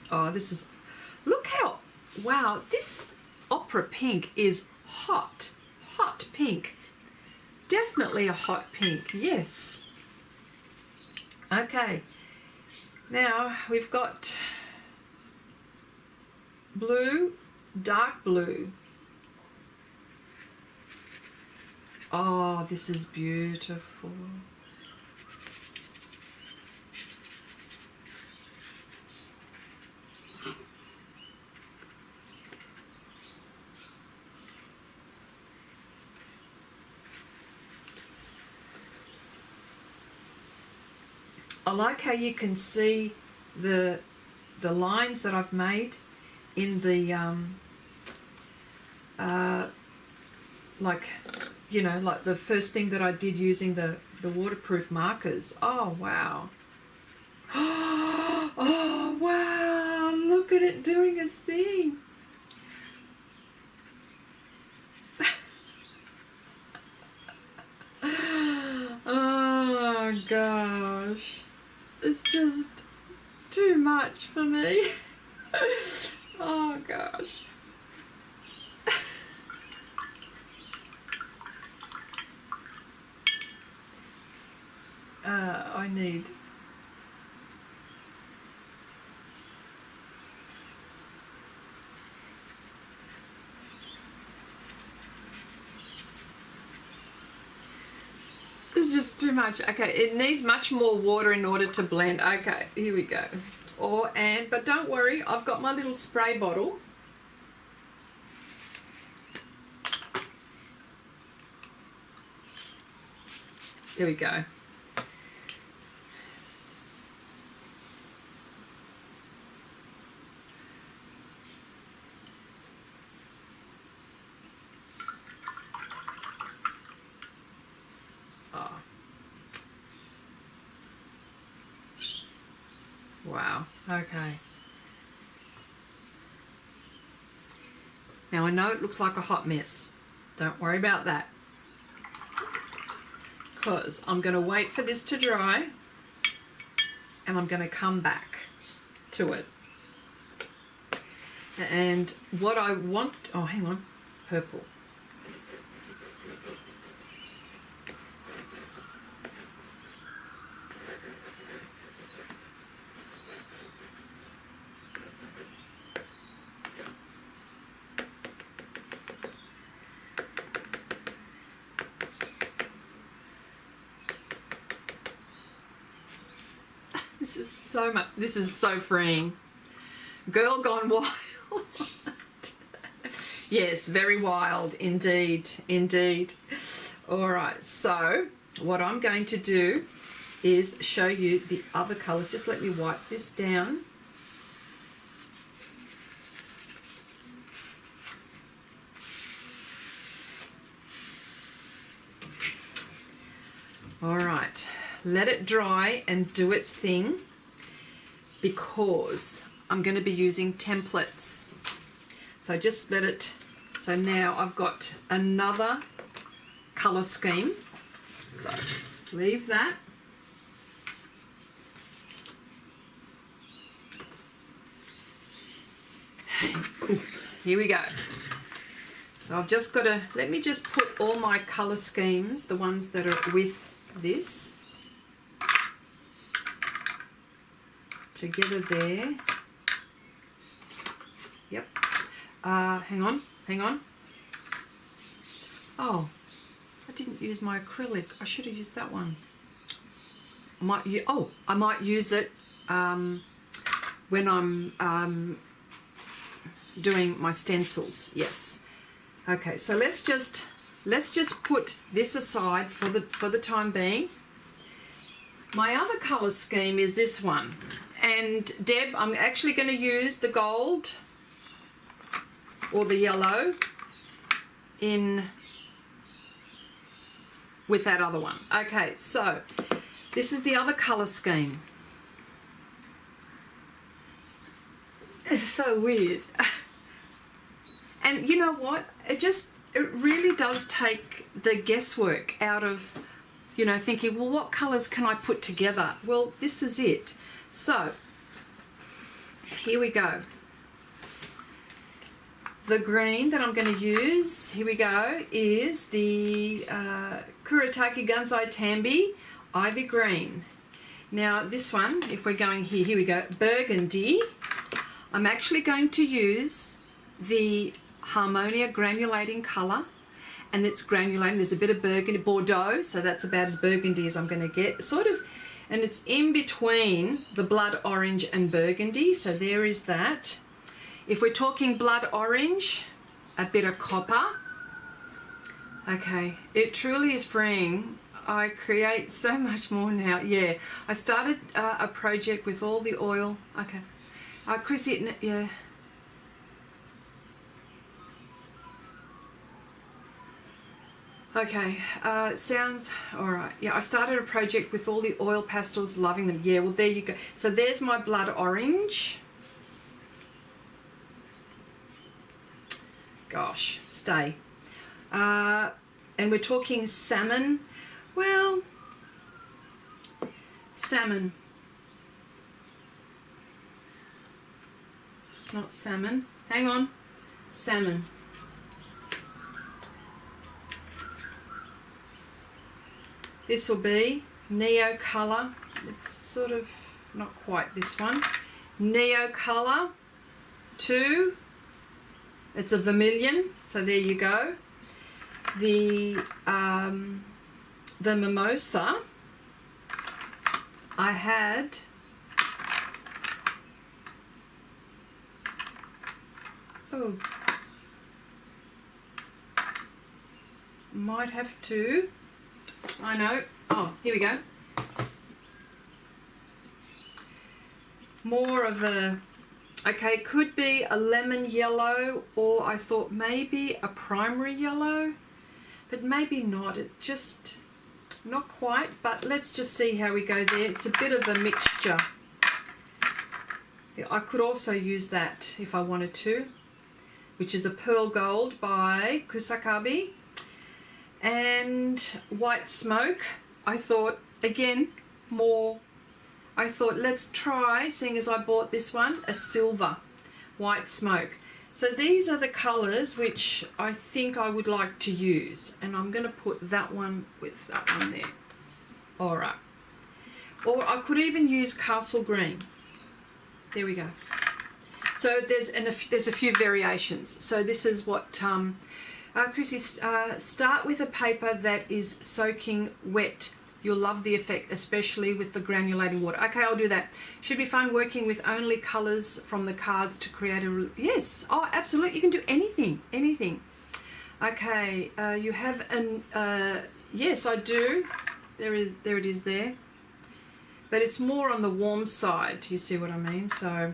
Oh, this is, look how, wow, this opera pink is hot, hot pink. Definitely a hot pink, yes. Okay, now we've got blue, dark blue. Oh, this is beautiful. I like how you can see the lines that I've made in the like, you know, like the first thing that I did using the waterproof markers. Oh wow. Oh wow, look at it doing its thing. Oh gosh. It's just too much for me. Oh gosh. I need. It's just too much. Okay, it needs much more water in order to blend. Okay, here we go. But don't worry, I've got my little spray bottle. There we go. Wow, okay. Now I know it looks like a hot mess. Don't worry about that. Because I'm going to wait for this to dry and I'm going to come back to it. And what I want, oh hang on, purple. This is so much, this is so freeing. Girl gone wild. Yes, very wild indeed, indeed. All right, so what I'm going to do is show you the other colours. Just let me wipe this down. All right, let it dry and do its thing, because I'm going to be using templates. So just let it, so now I've got another colour scheme. So leave that. Here we go. So I've just got to, let me just put all my colour schemes, the ones that are with this, together there. Yep. Hang on. Oh, I didn't use my acrylic. I should have used that one. I might use it when I'm doing my stencils. Yes. Okay, so let's just put this aside for the time being. My other colour scheme is this one, and Deb, I'm actually going to use the gold or the yellow with that other one. Okay, so this is the other colour scheme. It's so weird. And you know what? It really does take the guesswork out of, thinking, well, what colours can I put together? Well, this is it. So, here we go. The green that I'm going to use, here we go, is the Kuretake Gansai Tambi Ivy Green. Now, this one, if we're going here we go, Burgundy. I'm actually going to use the Harmonia Granulating colour, and it's granulating. There's a bit of burgundy, Bordeaux, so that's about as burgundy as I'm going to get. Sort of, and it's in between the blood orange and burgundy, so there is that. If we're talking blood orange, a bit of copper. Okay, it truly is freeing. I create so much more now. Yeah, I started a project with all the oil. Okay, Chrissy, yeah. Okay, sounds all right. Yeah, I started a project with all the oil pastels, loving them. Yeah, well, there you go. So there's my blood orange. Gosh, stay. And we're talking salmon. Well, salmon. It's not salmon. Hang on. Salmon. This will be Neocolor. It's sort of not quite this one. Neocolor II. It's a vermilion, so there you go. The mimosa, I had might have to. I know. Oh, here we go. More of a, okay, could be a lemon yellow, or I thought maybe a primary yellow, but maybe not. It just, not quite, but let's just see how we go there. It's a bit of a mixture. I could also use that if I wanted to, which is a pearl gold by Kusakabe. And white smoke, I thought, again, more, I thought let's try, seeing as I bought this one, a silver white smoke. So these are the colours which I think I would like to use, and I'm going to put that one with that one there. All right. Or I could even use castle green. There we go. So there's a few variations. So this is what Chrissy, start with a paper that is soaking wet. You'll love the effect, especially with the granulating water. Okay, I'll do that. Should be fun working with only colours from the cards to create a... Yes, oh, absolutely. You can do anything, anything. Okay, you have an... yes, I do. There it is there. But it's more on the warm side. You see what I mean? So...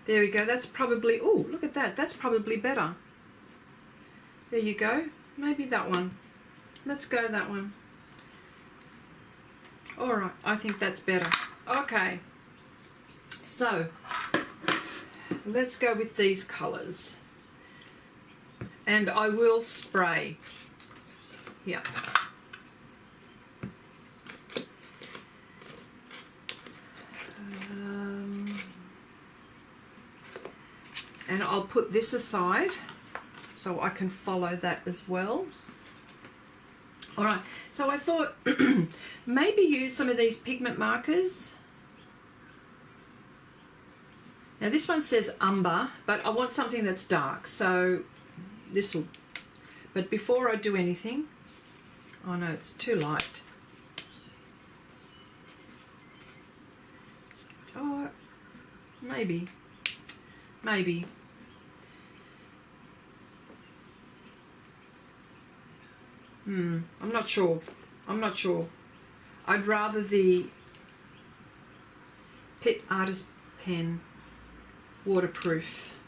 There we go. That's probably, oh, look at that. That's probably better. There you go. Maybe that one. Let's go that one. All right, I think that's better. Okay. So, let's go with these colours. And I will spray. Yeah. And I'll put this aside so I can follow that as well. All right, so I thought maybe use some of these pigment markers. Now this one says umber, but I want something that's dark, so this will, but before I do anything, oh no, it's too light. Oh, maybe. I'm not sure. I'd rather the Pitt Artist Pen waterproof.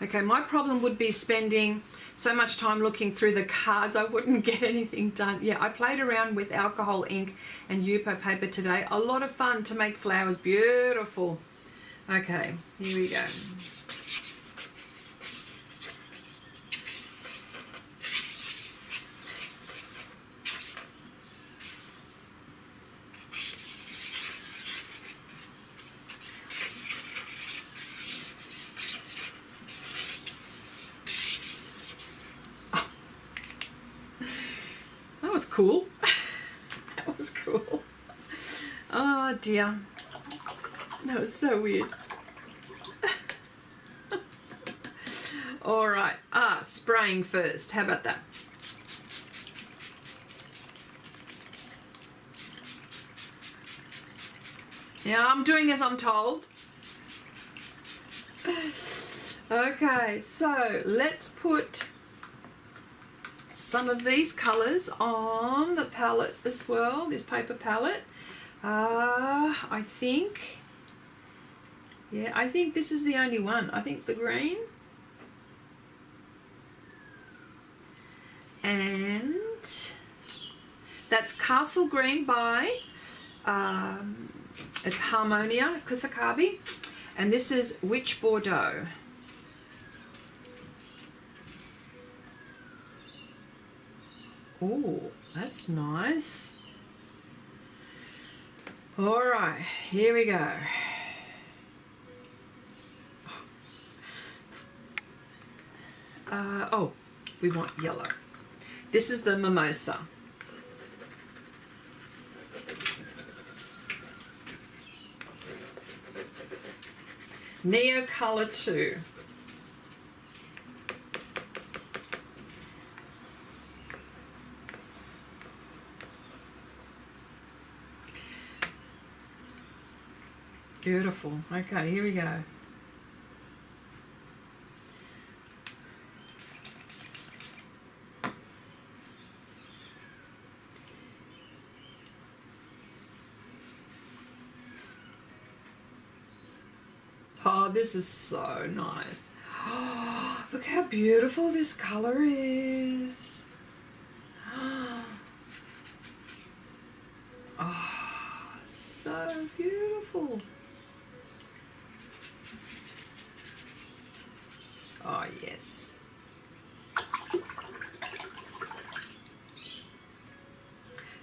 Okay, my problem would be spending so much time looking through the cards I wouldn't get anything done. Yeah, I played around with alcohol ink and Yupo paper today. A lot of fun to make flowers beautiful. Okay, here we go. That was cool. That was cool. Oh dear. That was so weird. All right. Spraying first. How about that? Yeah, I'm doing as I'm told. Okay, so let's put some of these colours on the palette as well, this paper palette. I think this is the only one. I think the green. And that's Castle Green by, it's Harmonia Kusakabe. And this is Witch Bordeaux. Oh, that's nice. All right, here we go. Oh, we want yellow. This is the Mimosa. Neocolor II. Beautiful. Okay, here we go. Oh, this is so nice. Oh, look how beautiful this color is. Oh, so beautiful. Oh, yes.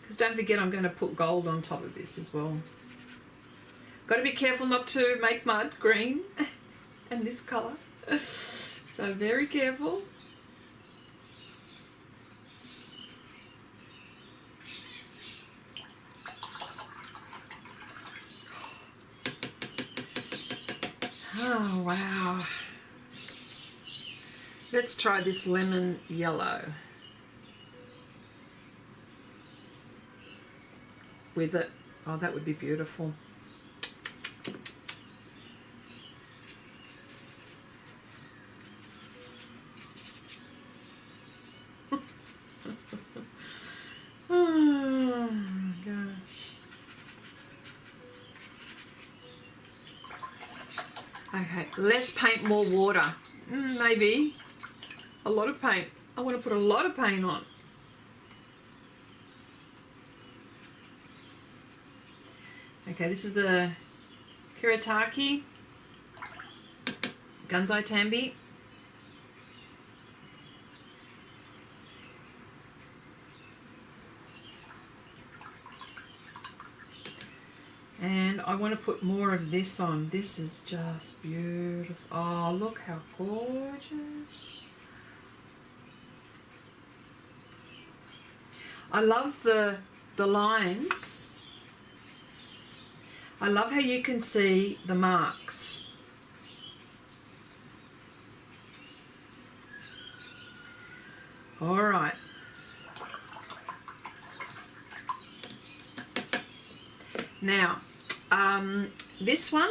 Because don't forget, I'm going to put gold on top of this as well. Got to be careful not to make mud green and this colour. So very careful. Oh, wow. Let's try this lemon yellow with it. Oh, that would be beautiful. Oh, gosh. Okay, less paint, more water. Maybe. A lot of paint. I want to put a lot of paint on. Okay, this is the Kiritaki Gansai Tambi. And I want to put more of this on. This is just beautiful. Oh, look how gorgeous. I love the lines. I love how you can see the marks. All right. Now, this one,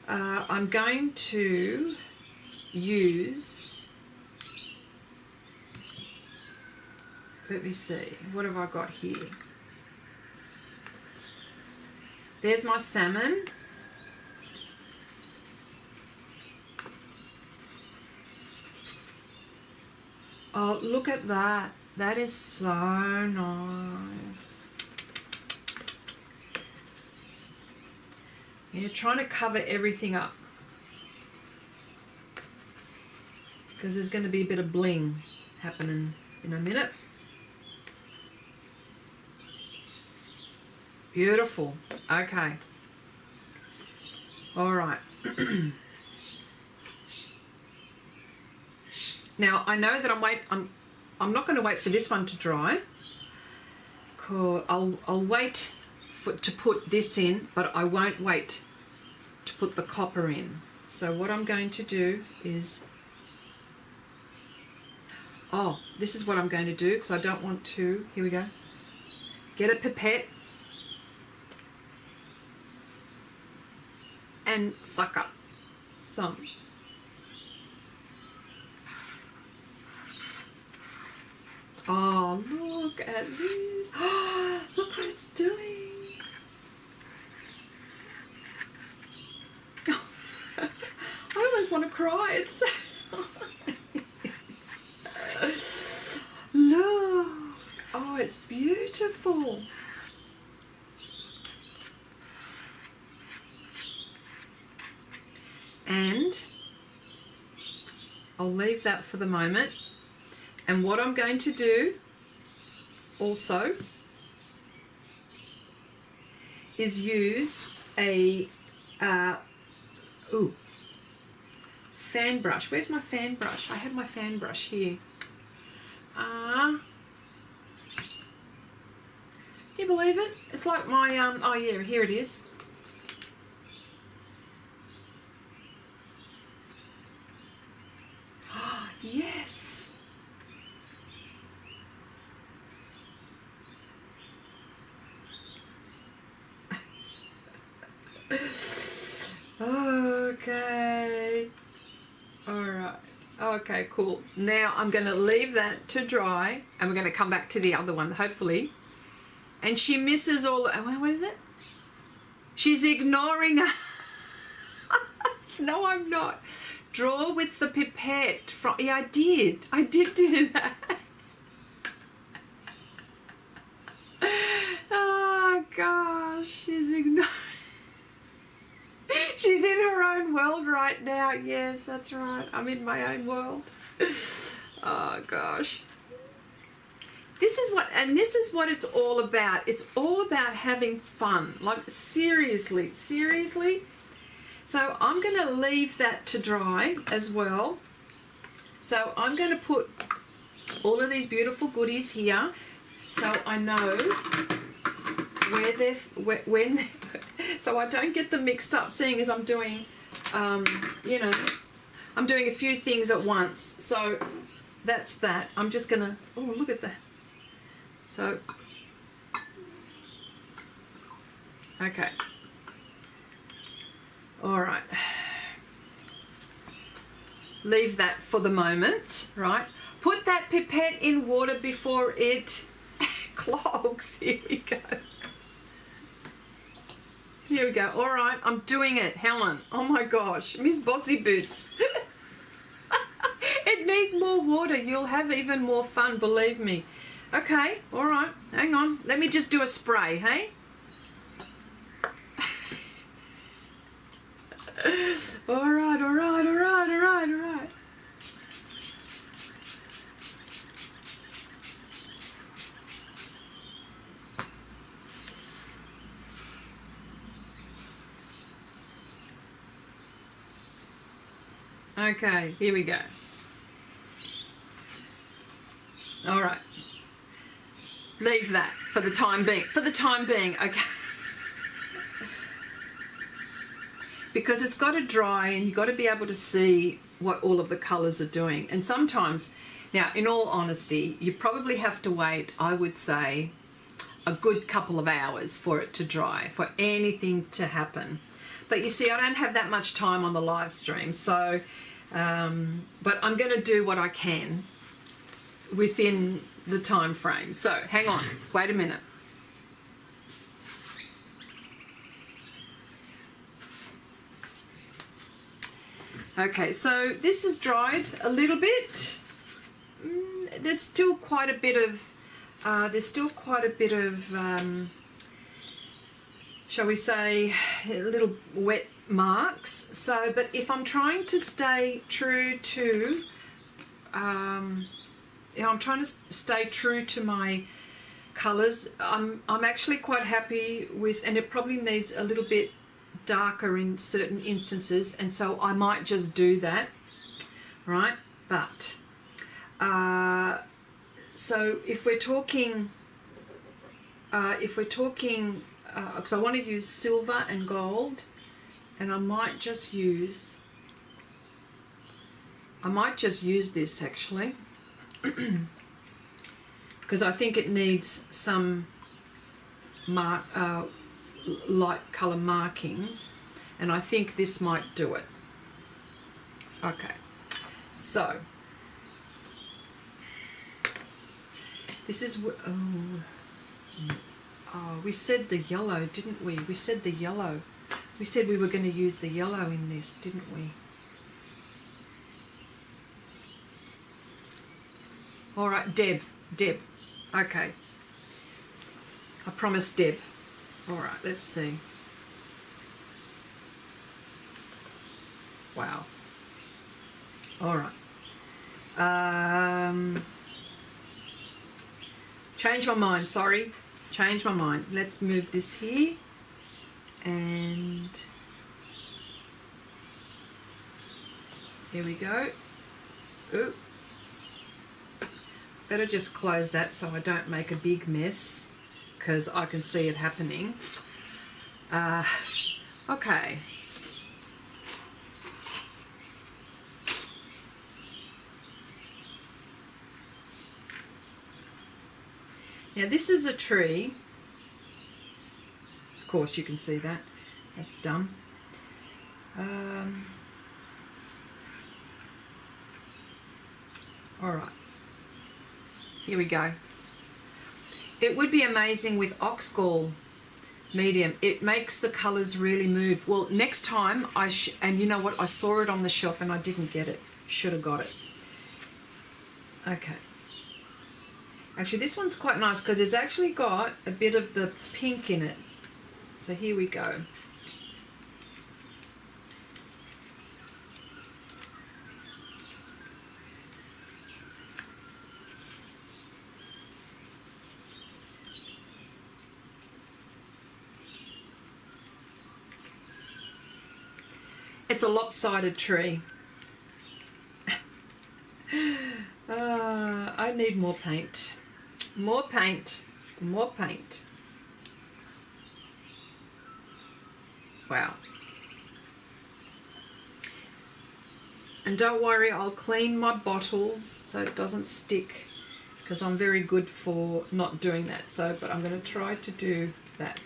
I'm going to use, let me see, what have I got here? There's my salmon. Oh, look at that. That is so nice. Yeah, trying to cover everything up because there's going to be a bit of bling happening in a minute. Beautiful. Okay. All right. Now I know that I'm not going to wait for this one to dry. Cool. I'll wait to put this in, but I won't wait to put the copper in. So what I'm going to do is, this is what I'm going to do because I don't want to, here we go, get a pipette and suck up some. Oh, look at this. Look what it's doing. I almost want to cry. It's so nice. Look. Oh, it's beautiful. And I'll leave that for the moment. And what I'm going to do also is use a fan brush. Where's my fan brush? I had my fan brush here. Can you believe it? It's like my oh yeah, here it is. Yes. Okay. All right. Okay, cool. Now I'm going to leave that to dry and we're going to come back to the other one, hopefully. And she misses all, what is it? She's ignoring us. No, I'm not. Draw with the pipette. Yeah, I did. I did do that. Oh, gosh. She's ignoring. She's in her own world right now. Yes, that's right. I'm in my own world. Oh, gosh. This is what it's all about. It's all about having fun. Like, seriously. So I'm going to leave that to dry as well. So I'm going to put all of these beautiful goodies here so I know when so I don't get them mixed up, seeing as I'm doing, you know, I'm doing a few things at once. So that's that. I'm just going to, oh, look at that. So, okay. All right. Leave that for the moment, right? Put that pipette in water before it clogs. Here we go. Here we go. All right, I'm doing it, Helen. Oh my gosh, Miss Bossy Boots. It needs more water. You'll have even more fun, believe me. Okay, all right, hang on. Let me just do a spray, hey? All right, all right, all right, all right, all right. Okay, here we go. All right. Leave that for the time being. For the time being, okay. Because it's got to dry and you've got to be able to see what all of the colours are doing. And sometimes, now in all honesty, you probably have to wait, I would say, a good couple of hours for it to dry, for anything to happen. But you see, I don't have that much time on the live stream, so, but I'm going to do what I can within the time frame. So hang on, wait a minute. Okay, so this is dried a little bit. There's still quite a bit of, shall we say, little wet marks. So, but if I'm trying to stay true to, I'm trying to stay true to my colours. I'm actually quite happy with, and it probably needs a little bit darker in certain instances, and so I might just do that, right? But so if we're talking because I want to use silver and gold, and I might just use this actually because I think it needs some light colour markings, and I think this might do it. Okay, so this is, oh, we said the yellow, didn't we? We said the yellow. We said we were going to use the yellow in this, didn't we? All right, Deb. Okay. I promised Deb. All right, let's see. Wow. All right. Change my mind, sorry. Change my mind. Let's move this here. And here we go. Ooh. Better just close that so I don't make a big mess, because I can see it happening. Okay. Now this is a tree. Of course you can see that. That's done. All right. Here we go. It would be amazing with oxgall medium. It makes the colours really move. Well, next time and you know what? I saw it on the shelf and I didn't get it. Should have got it. Okay. Actually, this one's quite nice because it's actually got a bit of the pink in it. So here we go. It's a lopsided tree. I need more paint. More paint. More paint. Wow. And don't worry, I'll clean my bottles so it doesn't stick, because I'm very good for not doing that. So, but I'm going to try to do that.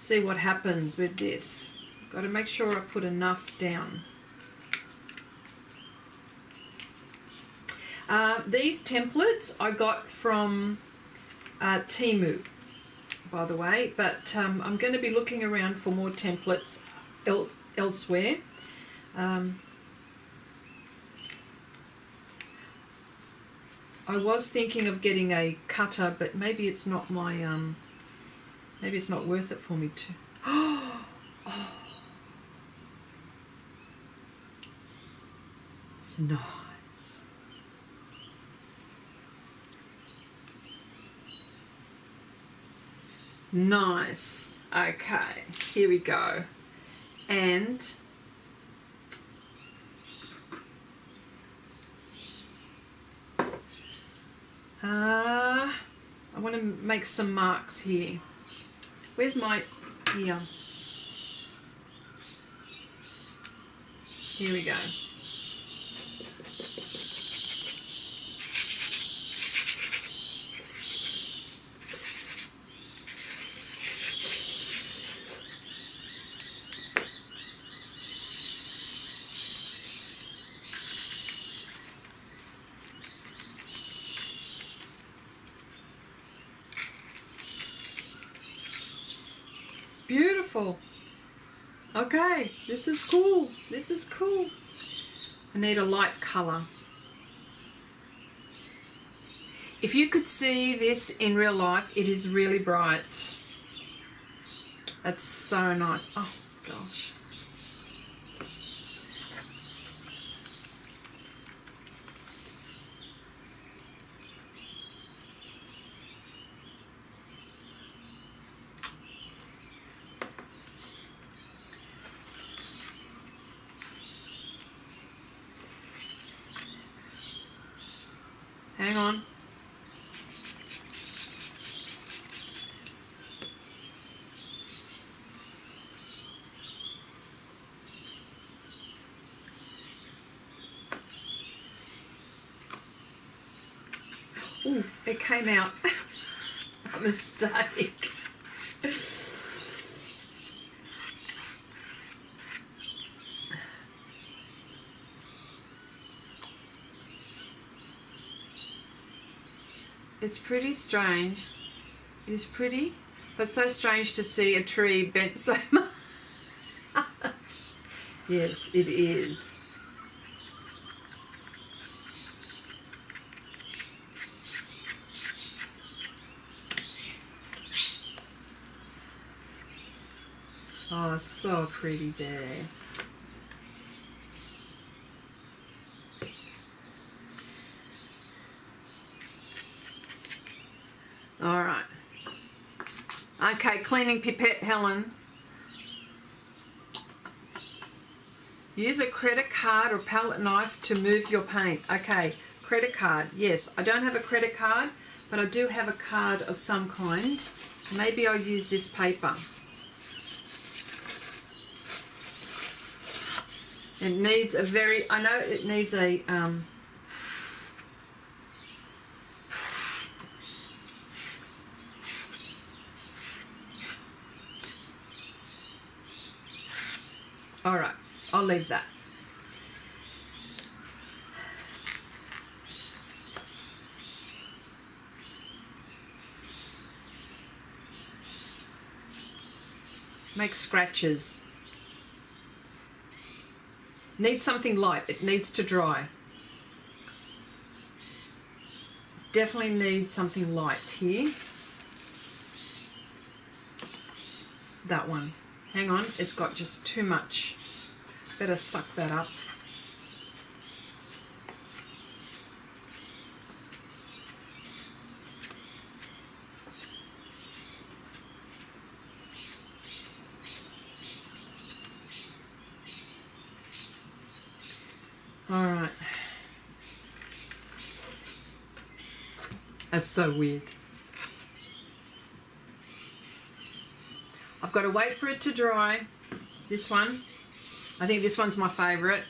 see what happens with this. Got to make sure I put enough down. These templates I got from Temu, by the way, but I'm going to be looking around for more templates elsewhere. I was thinking of getting a cutter, but maybe it's not my maybe it's not worth it for me to. Oh. It's nice. Nice. Okay, here we go. And I want to make some marks here. Where's my, here. Here we go. Beautiful. Okay, this is cool. This is cool. I need a light colour. If you could see this in real life, it is really bright. That's so nice. Oh gosh. Hang on. Ooh, it came out. A mistake. It's pretty strange. It is pretty, but so strange to see a tree bent so much. Yes, it is. Oh, so pretty there. All right. Okay, cleaning pipette, Helen. Use a credit card or palette knife to move your paint. Okay, credit card. Yes, I don't have a credit card, but I do have a card of some kind. Maybe I'll use this paper. It needs a very, I know it needs a, all right, I'll leave that. Make scratches. Needs something light. It needs to dry. Definitely needs something light here. That one. Hang on, it's got just too much. Better suck that up. All right. That's so weird. I've got to wait for it to dry. This one. I think this one's my favourite.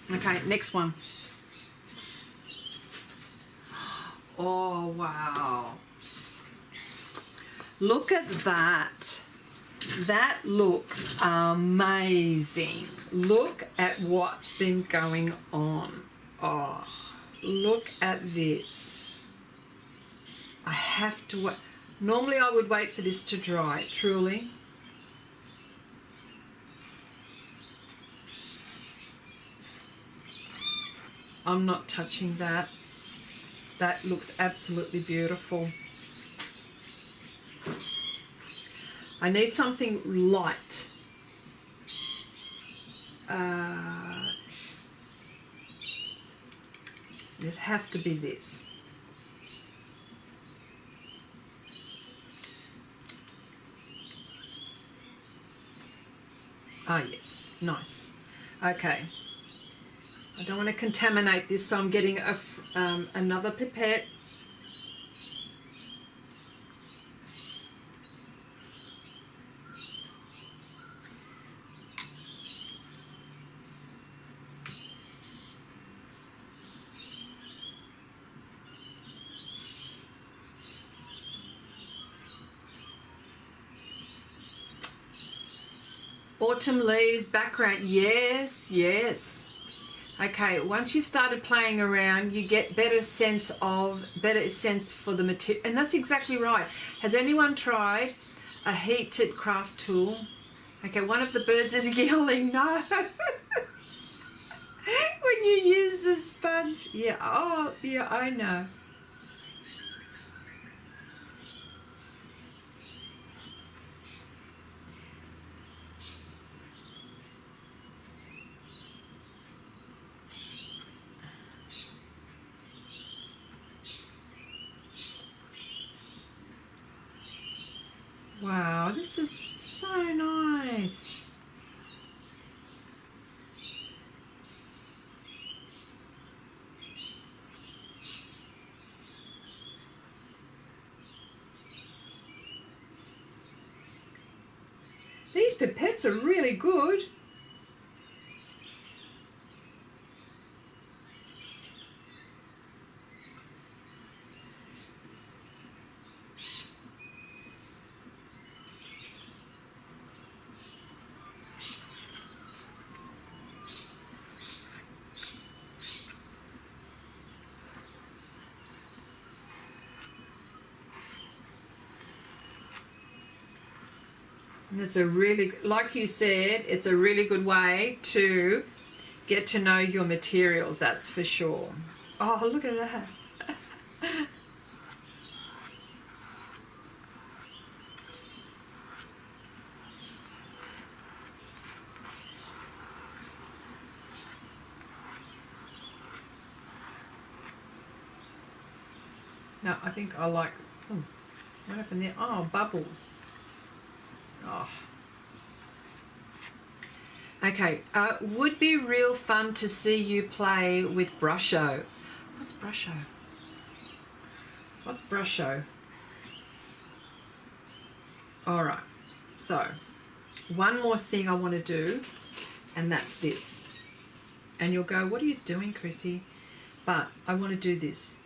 Okay, next one. Oh, wow. Look at that. That looks amazing. Look at what's been going on. Oh, look at this. I have to wait. Normally I would wait for this to dry, truly. I'm not touching that. That looks absolutely beautiful. I need something light. It'd have to be this. Ah, yes, nice. Okay. I don't want to contaminate this, so I'm getting another pipette. Autumn leaves, background, yes, yes. Okay, once you've started playing around, you get better sense for the material, and that's exactly right. Has anyone tried a heated craft tool? Okay, one of the birds is yelling, no. When you use the sponge, yeah, oh, yeah, I know. Wow, this is so nice. These pipettes are really good. And it's a really, like you said, it's a really good way to get to know your materials, that's for sure. Oh, look at that. No, I think I like, what happened there? Oh, bubbles. Oh. Okay, would be real fun to see you play with Brusho. What's Brusho? What's Brusho? All right, so one more thing I want to do, and that's this. And you'll go, what are you doing, Chrissy? But I want to do this.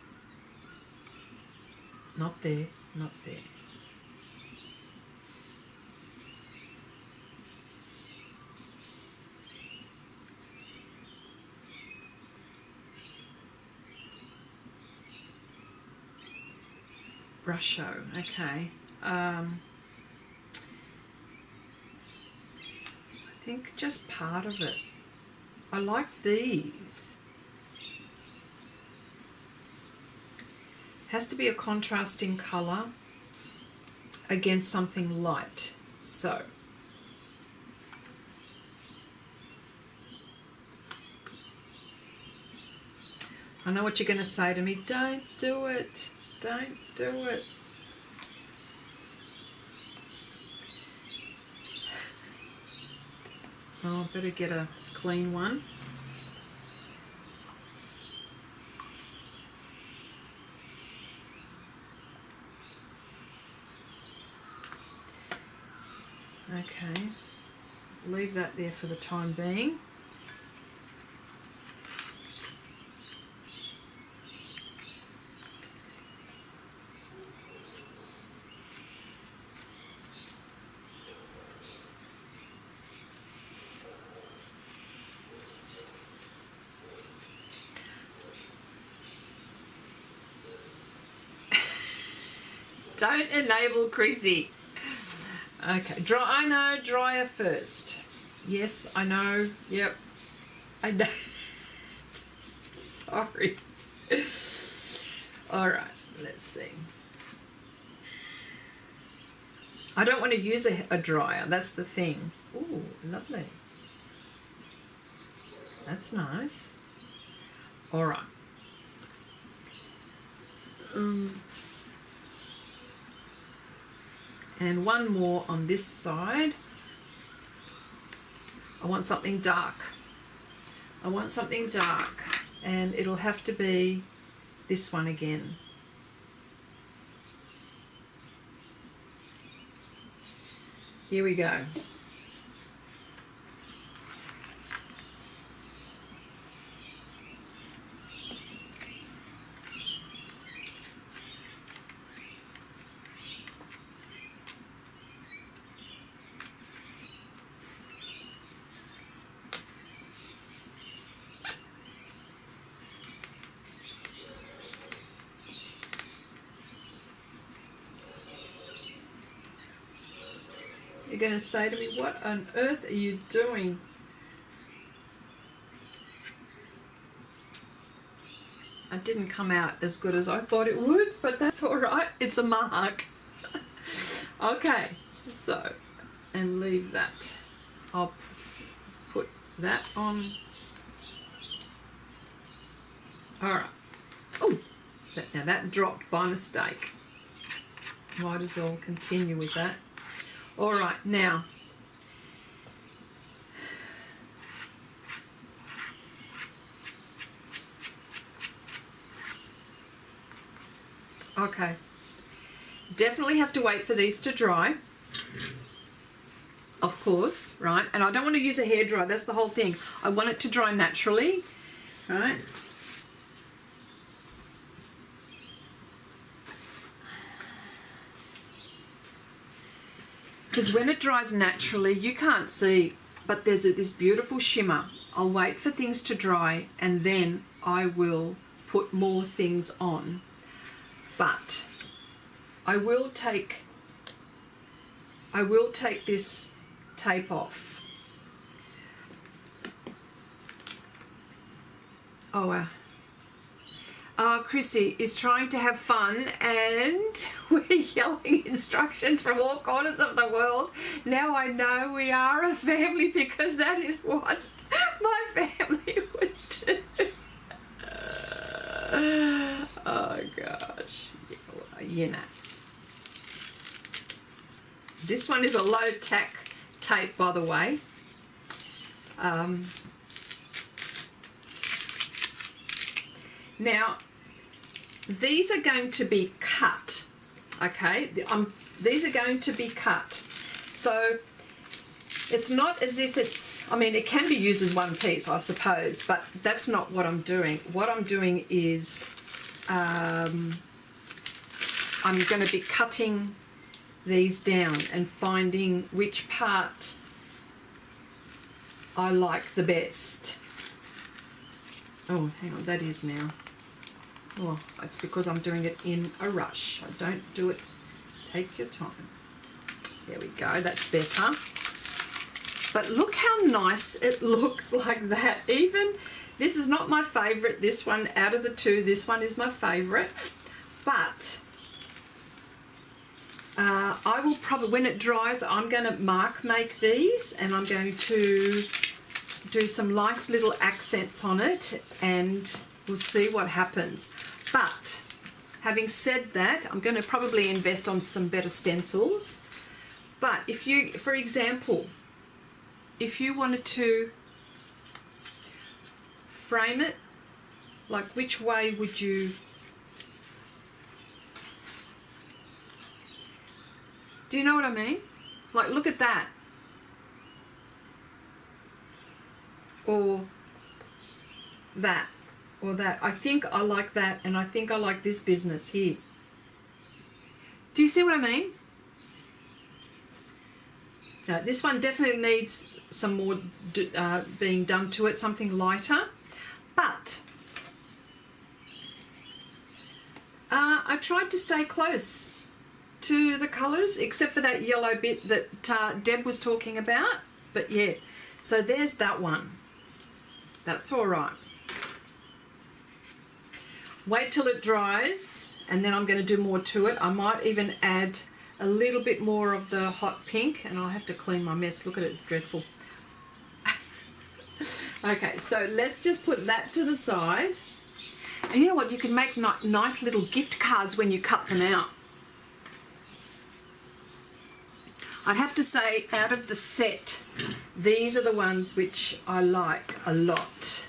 Not there, not there. Brusho, okay. I think just part of it. I like these. Has to be a contrasting colour against something light. So I know what you're going to say to me. Don't do it. Don't do it. Oh, I better get a clean one. Okay, leave that there for the time being. Don't enable Chrissy. Okay, dry. I know, dryer first. Yes, I know. Yep, I know. Sorry. All right, let's see. I don't want to use a dryer. That's the thing. Ooh, lovely. That's nice. All right. And one more on this side. I want something dark. I want something dark, and it'll have to be this one again. Here we go. You're going to say to me, what on earth are you doing? It didn't come out as good as I thought it would, but that's all right. It's a mark. Okay, so, and leave that. I'll put that on. All right. Oh, now that dropped by mistake. Might as well continue with that. All right, now, okay, definitely have to wait for these to dry, of course, right? And I don't want to use a hairdryer, that's the whole thing. I want it to dry naturally, right? Because when it dries naturally, you can't see, but there's this beautiful shimmer. I'll wait for things to dry and then I will put more things on. But I will take this tape off. Oh wow. Chrissy is trying to have fun and we're yelling instructions from all corners of the world. Now I know we are a family because that is what my family would do. Oh gosh, you know. This one is a low tack tape, by the way. Now, these are going to be cut, okay? These are going to be cut. So it's not as if it's, I mean, it can be used as one piece, I suppose, but that's not what I'm doing. What I'm doing is I'm going to be cutting these down and finding which part I like the best. Oh, hang on, that is now. Oh, that's because I'm doing it in a rush. I don't do it. Take your time. There we go. That's better. But look how nice it looks like that. Even, this is not my favourite. This one, out of the two, this one is my favourite. But I will probably, when it dries, I'm going to make these and I'm going to do some nice little accents on it and we'll see what happens. But having said that, I'm going to probably invest on some better stencils. But if you, for example, if you wanted to frame it, like which way would you? Do you know what I mean? Like, look at that. Or that, or that. I think I like that, and I think I like this business here. Do you see what I mean? Now, this one definitely needs some more being done to it, something lighter. But I tried to stay close to the colours, except for that yellow bit that Deb was talking about. But yeah, so there's that one. That's all right. Wait till it dries, and then I'm going to do more to it. I might even add a little bit more of the hot pink, and I'll have to clean my mess. Look at it, dreadful. Okay, so let's just put that to the side. And you know what? You can make nice little gift cards when you cut them out. I'd have to say, out of the set, these are the ones which I like a lot.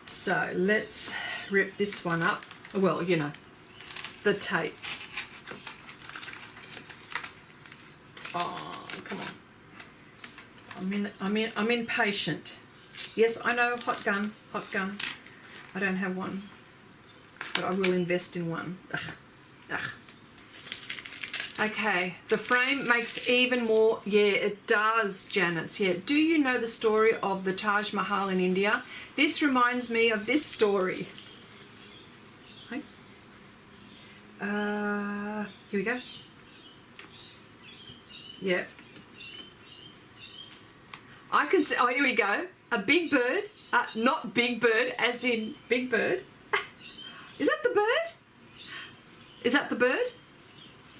So let's rip this one up. Well, you know, the tape. Oh, come on. I'm impatient. Yes, I know, hot gun. I don't have one, but I will invest in one. Ugh. Ugh. Okay, the frame makes even more. Yeah, it does, Janice. Yeah. Do you know the story of the Taj Mahal in India? This reminds me of this story. Okay. Here we go. Yeah. I can see. Oh, here we go. A big bird. Not big bird, as in big bird. Is that the bird? Is that the bird?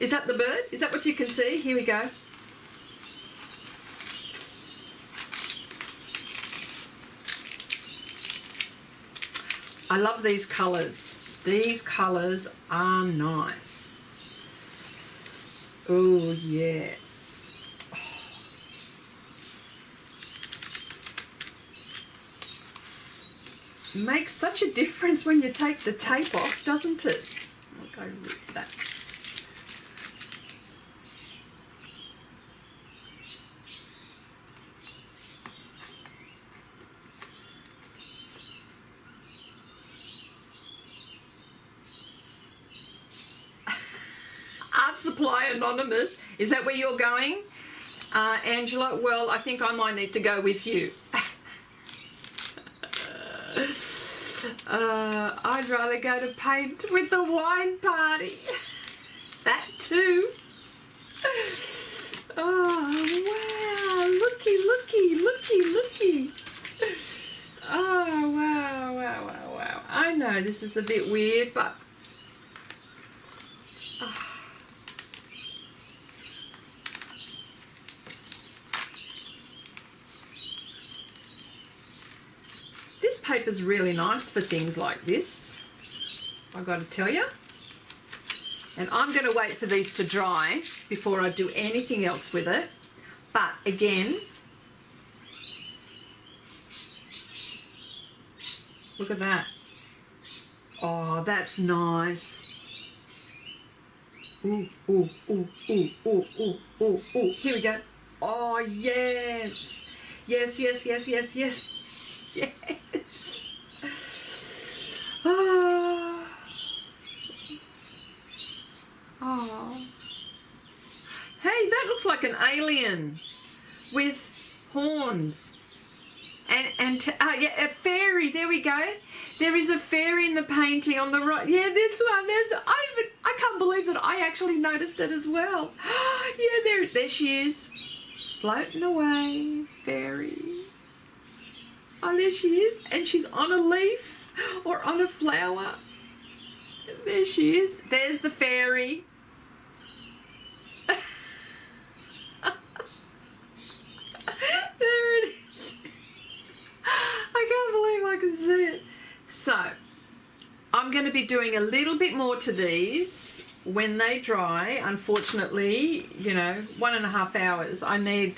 Is that the bird? Is that what you can see? Here we go. I love these colours. These colours are nice. Oh, yes. Oh. Makes such a difference when you take the tape off, doesn't it? I'll go with that. Art Supply Anonymous. Is that where you're going, Angela? Well, I think I might need to go with you. I'd rather go to paint with the wine party. That too. Oh, wow. Looky. Oh, wow. I know this is a bit weird, but... This paper's really nice for things like this, I've got to tell you. And I'm going to wait for these to dry before I do anything else with it. But again, look at that. Oh, that's nice. Ooh. Here we go. Oh, yes. Yes. Yes. Oh. Hey, that looks like an alien with horns. And yeah, a fairy. There we go. There is a fairy in the painting on the right. Yeah, this one. I can't believe that I actually noticed it as well. Yeah, there she is. Floating away, fairy. Oh, there she is. And she's on a leaf or on a flower. There she is. There's the fairy. There it is. I can't believe I can see it. So, I'm going to be doing a little bit more to these when they dry. Unfortunately, you know, 1.5 hours I need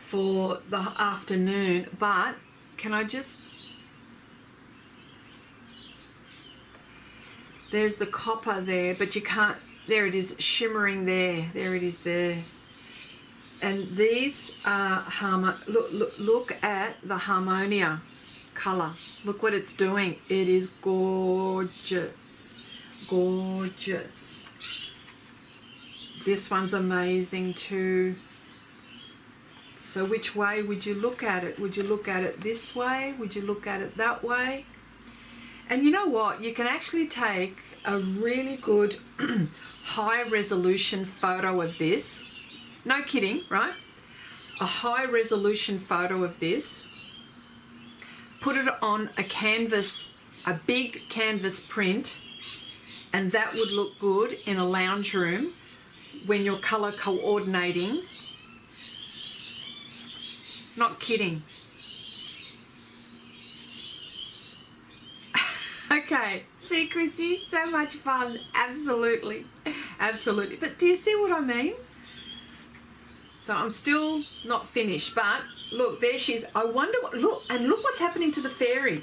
for the afternoon. But can I just... There's the copper there, but you can't... There it is, shimmering there. There it is there. And these are... Look at the Harmonia colour. Look what it's doing. It is gorgeous. Gorgeous. This one's amazing too. So which way would you look at it? Would you look at it this way? Would you look at it that way? And you know what? You can actually take a really good high resolution photo of this. No kidding, right? A high resolution photo of this. Put it on a canvas, a big canvas print, and that would look good in a lounge room when you're colour coordinating. Not kidding. Okay, see Chrissy, so much fun, absolutely, absolutely. But do you see what I mean? So I'm still not finished, but look, there she is. I wonder what, look what's happening to the fairy.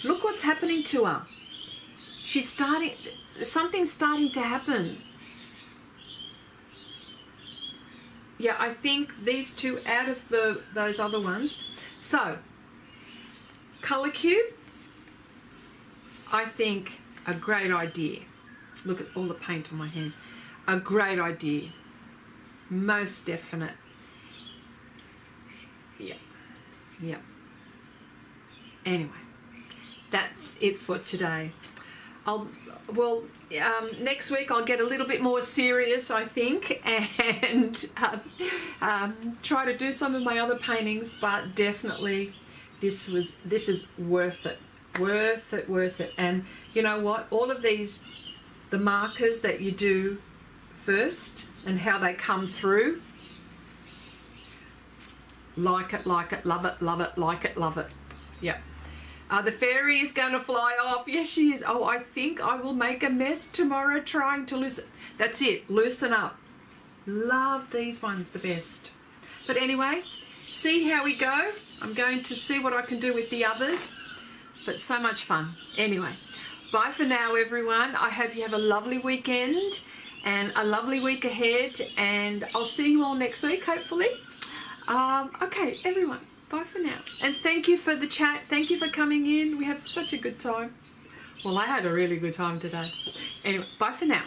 Look what's happening to her. She's starting, something's starting to happen. Yeah, I think these two out of those other ones. So, colour cube, I think a great idea. Look at all the paint on my hands. A great idea. Most definite. Yeah. Yeah. Anyway, that's it for today. Next week I'll get a little bit more serious, I think, and try to do some of my other paintings, but definitely this is worth it. Worth it. And you know what? All of these, the markers that you do first and how they come through, like it, love it, like it, love it. Yep. The fairy is going to fly off. Yes, she is. Oh, I think I will make a mess tomorrow trying to loosen. That's it. Loosen up. Love these ones the best. But anyway, see how we go. I'm going to see what I can do with the others. But so much fun. Anyway, bye for now, everyone. I hope you have a lovely weekend and a lovely week ahead. And I'll see you all next week, hopefully. Okay, everyone. Bye for now. And thank you for the chat. Thank you for coming in. We had such a good time. Well, I had a really good time today. Anyway, bye for now.